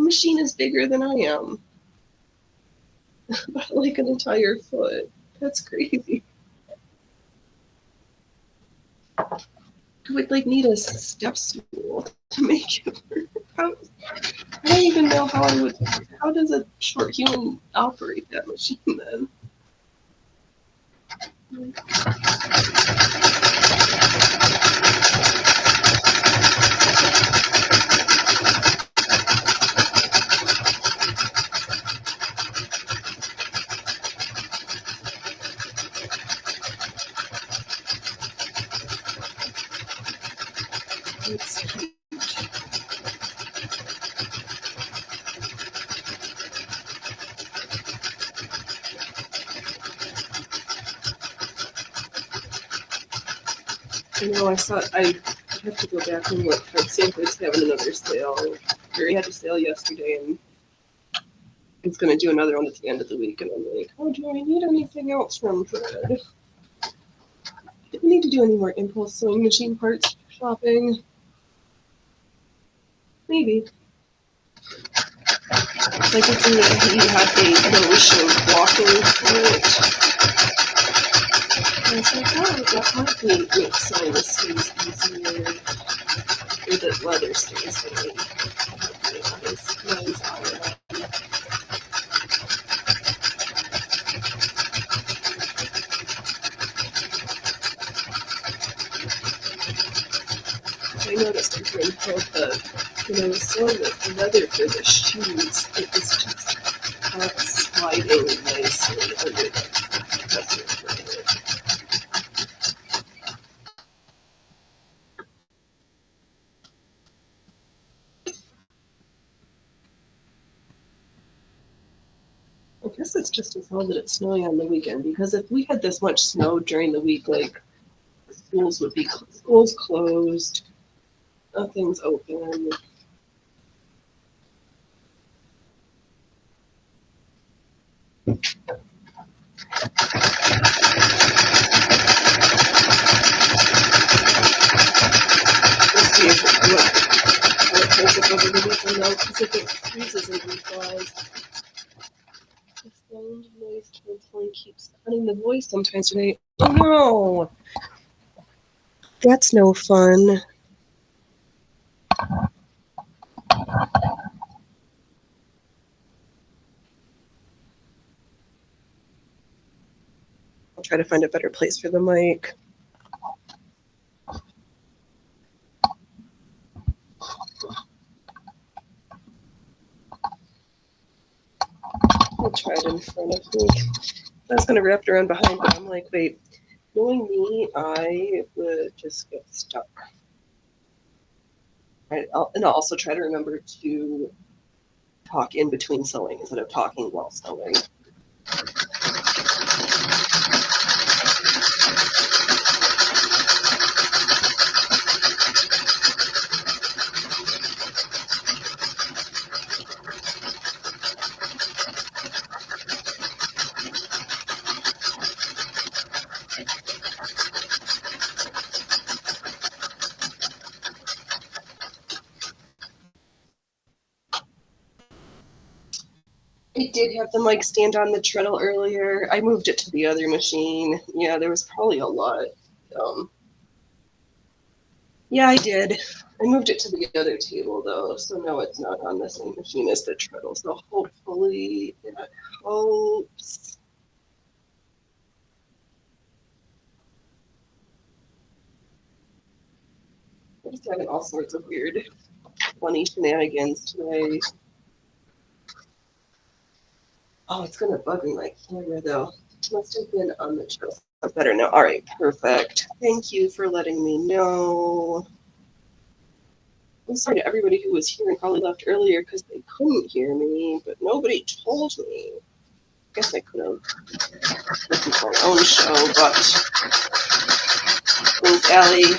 machine is bigger than I am. Like an entire foot. That's crazy. I would like need a step stool to make it work. I don't even know how I would. How does a short human operate that machine then? It's cute. I know, I have to go back and look. Sanford's having another sale. He had a sale yesterday, and he's going to do another one at the end of the week. And I'm like, oh, do I need anything else from Rhode? Didn't need to do any more impulse sewing machine parts shopping. Maybe. It's like it's in the, you have a motion walking through it. And I was like, oh, that might make sewing the sleeves easier. Or the leather stays really. Mine's alright. I noticed during when I was sewing the leather for the shoes, it was just sliding nicely under the pressure for it. I guess it's just as well that it's snowing on the weekend, because if we had this much snow during the week, like schools would be closed, nothing's open. Let's see how it holds up over the weekend though, because if it freezes and rethaws. The sound noise canceling keeps cutting the voice sometimes today. Oh no! That's no fun. I'll try to find a better place for the mic. I'll try it in front of me. I was going to wrap it around behind, but I'm like, wait, knowing me, I would just get stuck. Right, and I'll also try to remember to talk in between sewing instead of talking while sewing. I did have the mic stand on the treadle earlier. I moved it to the other machine. Yeah, there was probably a lot. Yeah, I did. I moved it to the other table though, so no, it's not on the same machine as the treadle. So hopefully that helps. I'm just having all sorts of weird, funny shenanigans today. Oh, it's gonna bug me my camera though. It must have been on the treadle. Better now. All right, perfect. Thank you for letting me know. I'm sorry to everybody who was here and probably left earlier because they couldn't hear me, but nobody told me. I guess I could have listened to my own show, but thanks, Allie.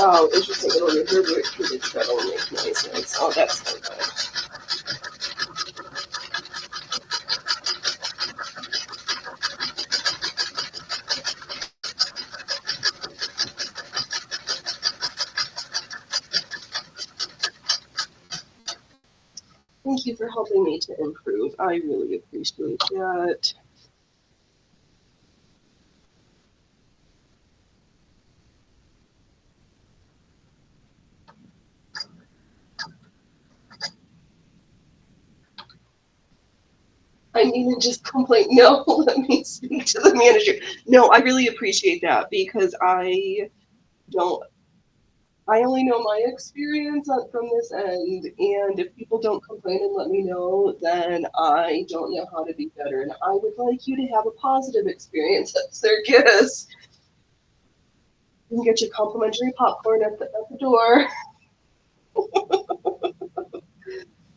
Oh, interesting. It'll reverberate through the treadle and make noises. Oh, that's so good. you for helping me to improve. I really appreciate that. I need to just complain. No, let me speak to the manager. No, I really appreciate that because don't I only know my experience from this end, and if people don't complain and let me know, then I don't know how to be better. And I would like you to have a positive experience as their guest. You can get your complimentary popcorn at the door.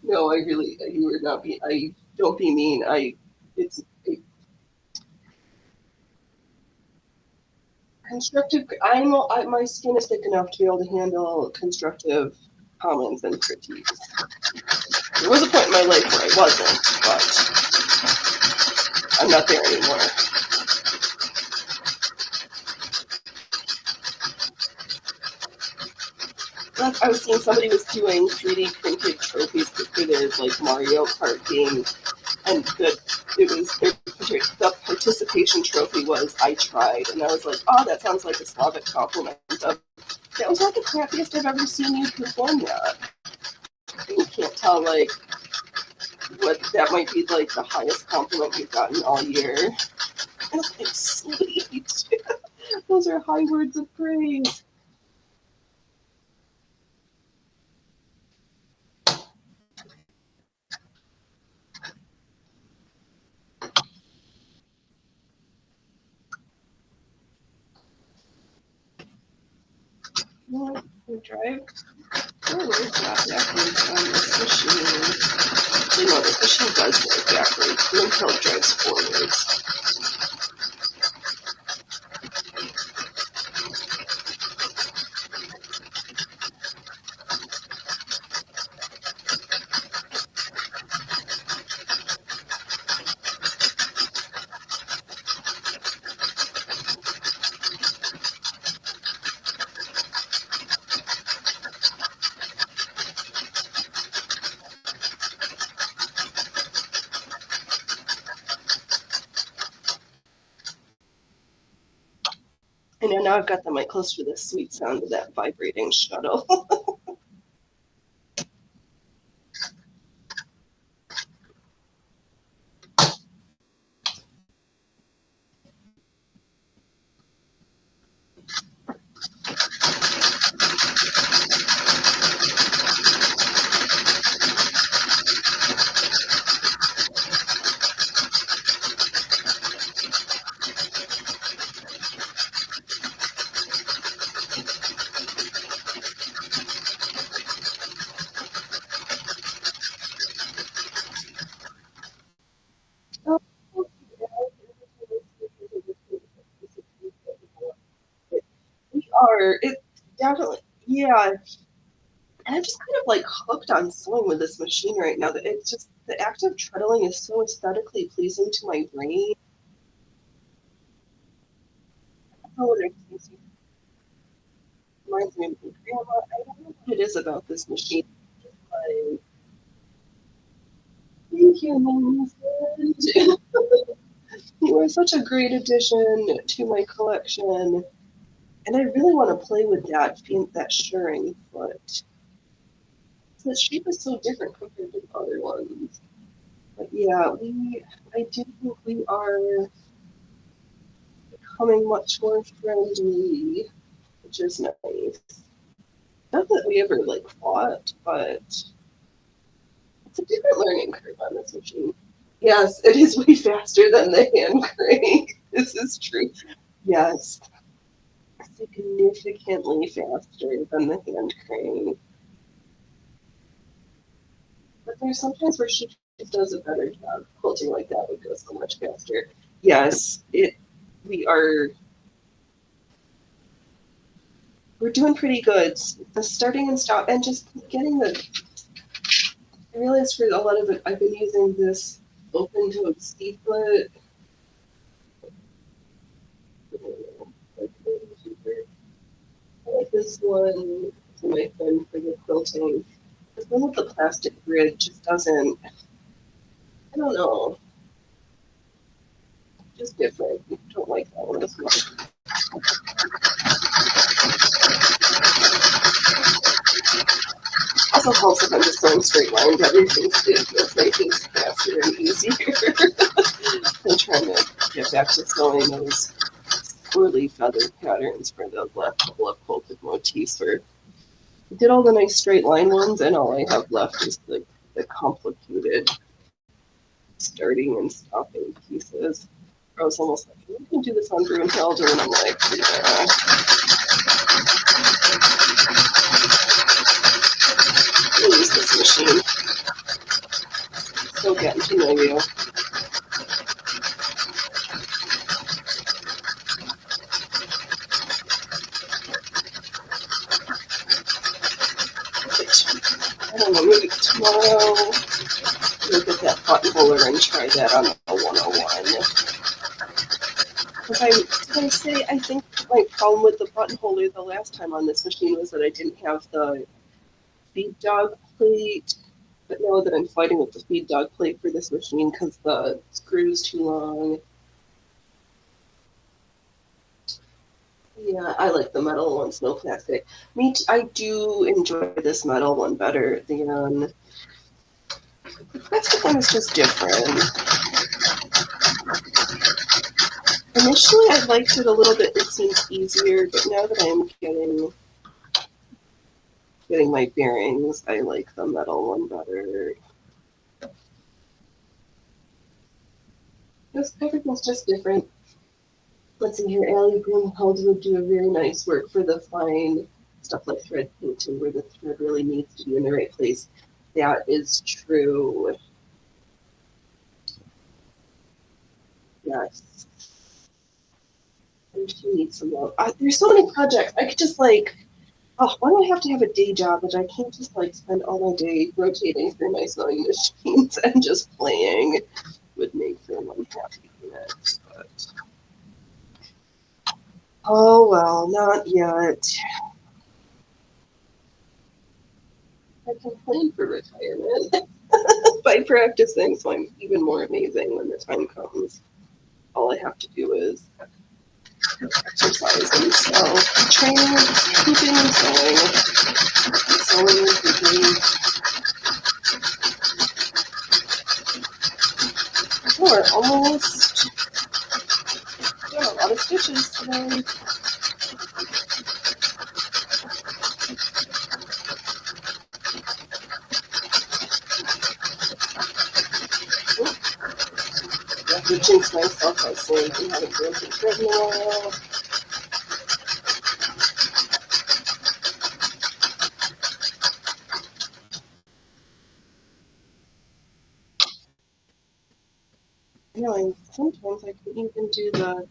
No, I really, you are not be. I don't be mean. It's constructive. My skin is thick enough to be able to handle constructive comments and critiques. There was a point in my life where I wasn't, but I'm not there anymore. I was seeing somebody was doing 3D printed trophies for their like Mario Kart game, and the participation trophy was "I tried," and I was like, "Oh, that sounds like a Slavic compliment." That was not the crappiest I've ever seen you perform yet. And you can't tell like what that might be like the highest compliment you've gotten all year. It's sweet. Those are high words of praise. Well, we drive forward, not backwards on this machine. You know, the machine does drive backwards until it drives forwards. And now I've got the mic close to the sweet sound of that vibrating shuttle. We are. It definitely, yeah. And I'm just kind of like hooked on sewing with this machine right now. That it's just the act of treadling is so aesthetically pleasing to my brain. Oh, it reminds me of my grandma. I don't know what it is about this machine. Like, thank you, my husband. You are such a great addition to my collection. And I really want to play with that shirring foot. The shape is so different compared to the other ones. But yeah, I do think we are becoming much more friendly, which is nice. Not that we ever like fought, but it's a different learning curve on this machine. Yes, it is way faster than the hand crank. This is true. Yes, significantly faster than the hand crank. But there's sometimes where she just does a better job. Quilting like that would go so much faster. Yes, we are we're doing pretty good. The starting and stop and just getting the. I realized for a lot of it, I've been using this open to a ski foot. I like this one for my friend for the quilting. The one with the plastic grid just doesn't, I don't know, just different. I don't like that one as much. Also helps if I'm just going straight lines. It makes things faster and easier than trying to get back to sewing those swirly feather patterns for those last couple of quilted motifs. Where I did all the nice straight line ones, and all I have left is the complicated starting and stopping pieces. I was almost like, we can do this on Broomhild, and I'm like, yeah. I'll use this machine. Still getting to know you. I don't know, maybe tomorrow look at that buttonholer and try that on a 101. Because did I say, I think my problem with the buttonholer the last time on this machine was that I didn't have the feed dog plate. But now that I'm fighting with the feed dog plate for this machine because the screw's too long. Yeah, I like the metal ones, no plastic. I do enjoy this metal one better. The plastic one is just different. Initially, I liked it a little bit. It seems easier, but now that I'm getting my bearings, I like the metal one better. Everything's just different. Let's see here, Allie Broomhild would do a very nice work for the fine stuff like thread painting where the thread really needs to be in the right place. That is true. Yes. And she needs some love. There's so many projects. I could just why do I have to have a day job that I can't just spend all my day rotating through my sewing machines and just playing? Would make someone happy next, but oh well, not yet. I can plan for retirement by practicing, so I'm even more amazing when the time comes. All I have to do is exercise and sew, training, hooping and sewing, and hooping. We're almost done a lot of stitches today. I have to jinx myself by saying we haven't broken thread in a while. Sometimes I can even do the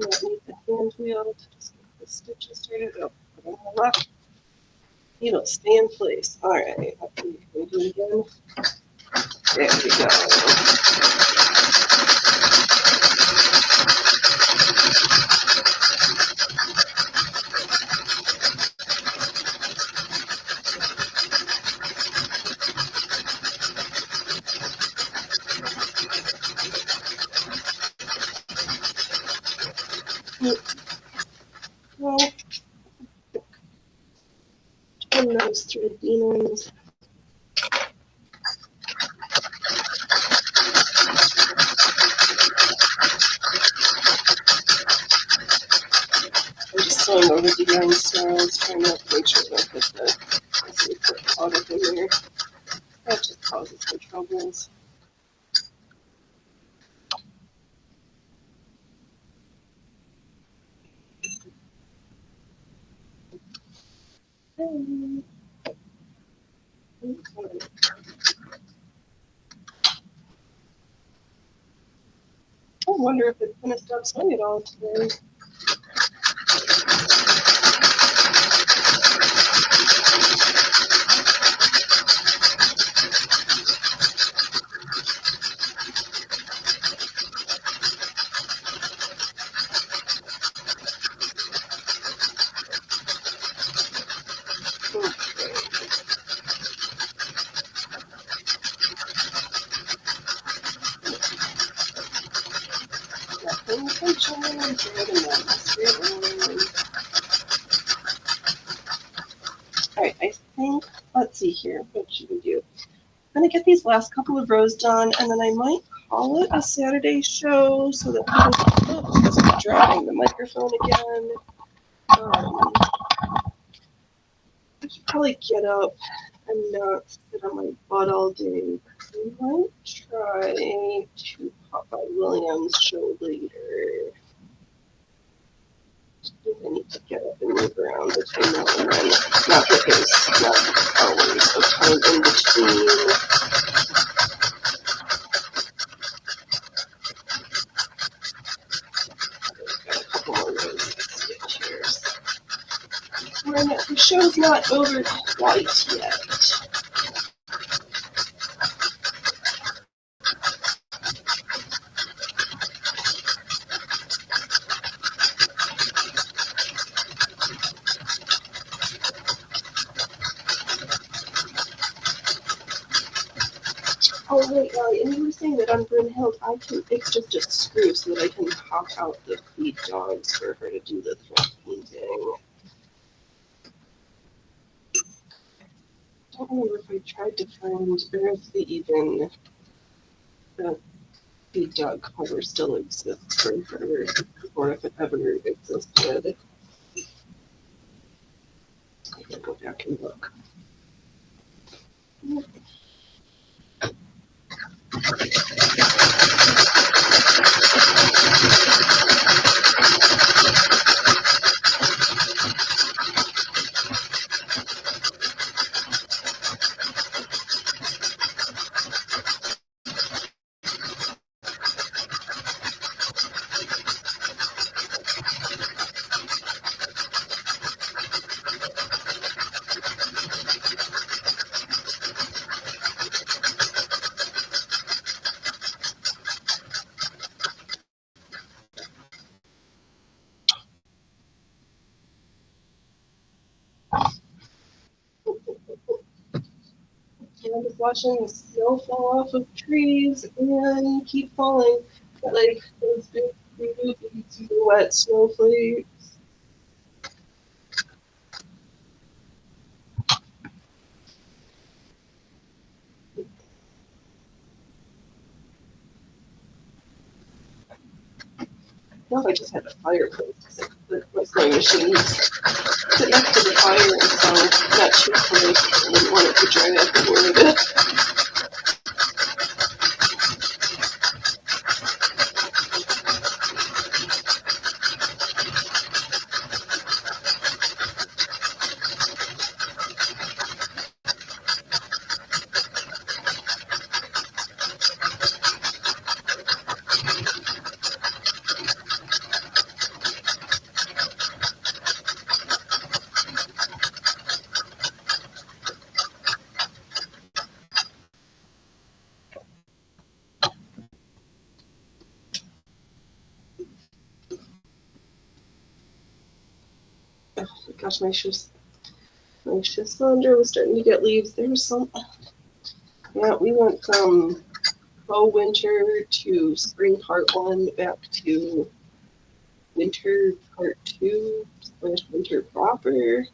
need the hand wheel to just get the stitches started up. Put on the left. Needle, stay in place. All right. Can we do it again? There we go. Well, turn those thread demons. I'm just sewing over the yarn snarls, trying to make sure I don't put the product in there. That just causes some troubles. I wonder if it's going to stop sewing at all today. paying attention. Alright, I think, let's see here, what should we do? I'm going to get these last couple of rows done, and then I might call it a Saturday show so that people, oops, I'm dropping the microphone again. I should probably get up and not sit on my butt all day. I might try to pop by Williams' show later. I need to get up and move around between now and then. Not that there's not hours of time in between. Got a couple more rows of stitch here. The show's not over quite yet. Oh wait, and you were saying that on Brynhild, it's just a screw so that I can pop out the feed dogs for her to do the thread painting. I don't remember if I tried to find, or if the feed dog cover still exists for her, or if it ever existed. I can go back and look. I'm just watching the snow fall off of trees and keep falling. Got like those big, super wet snowflakes. No, I just had a fireplace because my sewing machine sit next to the fire, and so not too cold. I didn't want it to dry out the word. Gosh, my shoe cylinder was starting to get leaves. There was some, yeah, we went from fall winter to spring part 1 back to winter part 2 / winter proper.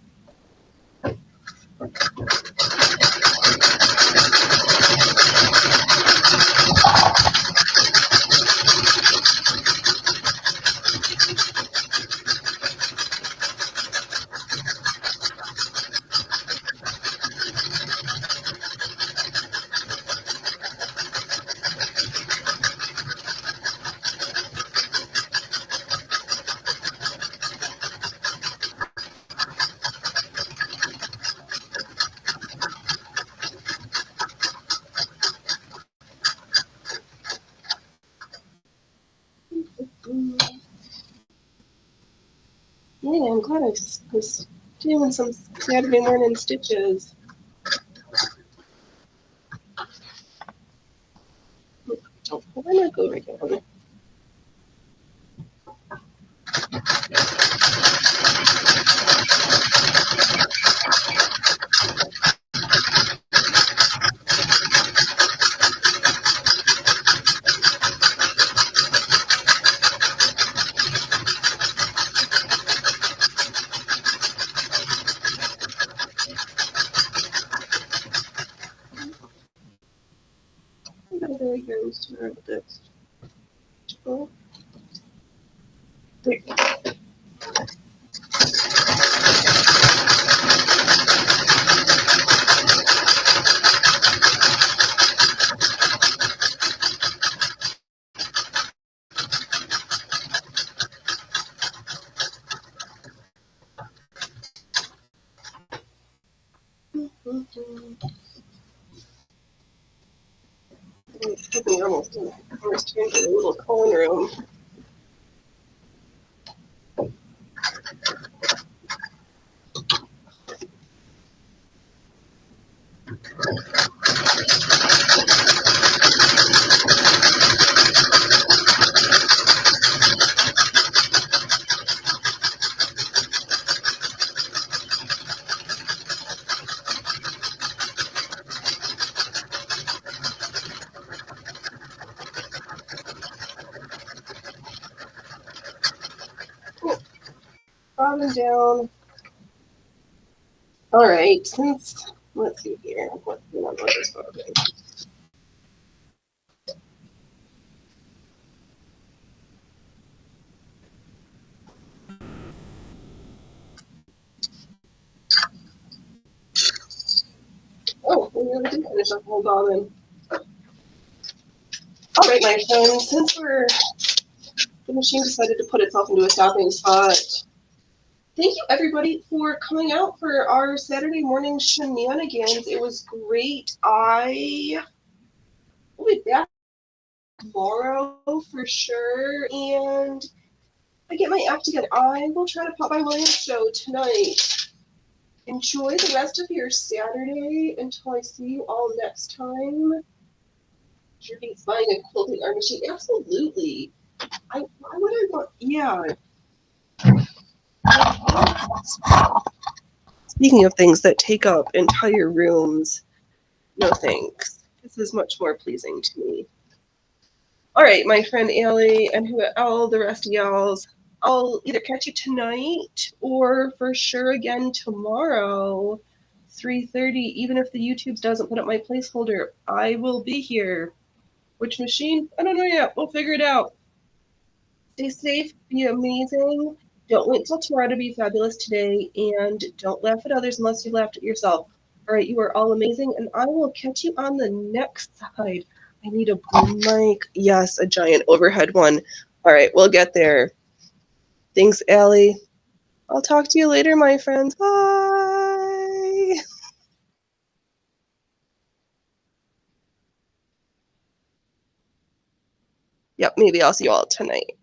Yeah, I'm glad I was doing some Saturday morning stitches. Oh, why not go right down? seconds to grab this. Oh. There. It took me almost turned to a little cone room. Bottom down. All right, let's see here. What's the number of this photo? Oh, we really did finish up the whole bobbin. All right, my friends, since the machine decided to put itself into a stopping spot, thank you everybody for coming out for our Saturday morning shenanigans. It was great. I will be back tomorrow for sure, and I get my act together. I will try to pop by William's show tonight. Enjoy the rest of your Saturday until I see you all next time. Judy's buying a quilting art machine. Absolutely. Why would I want? Yeah. Speaking of things that take up entire rooms, no thanks. This is much more pleasing to me. All right, my friend Allie and all the rest of y'all's, I'll either catch you tonight or for sure again tomorrow, 3:30. Even if the YouTube doesn't put up my placeholder, I will be here. Which machine? I don't know yet. We'll figure it out. Stay safe, be amazing. Don't wait till tomorrow to be fabulous today, and don't laugh at others unless you've laughed at yourself. All right, you are all amazing, and I will catch you on the next side. I need a boom mic. Yes, a giant overhead one. All right, we'll get there. Thanks, Allie. I'll talk to you later, my friends. Bye. Yep, maybe I'll see you all tonight.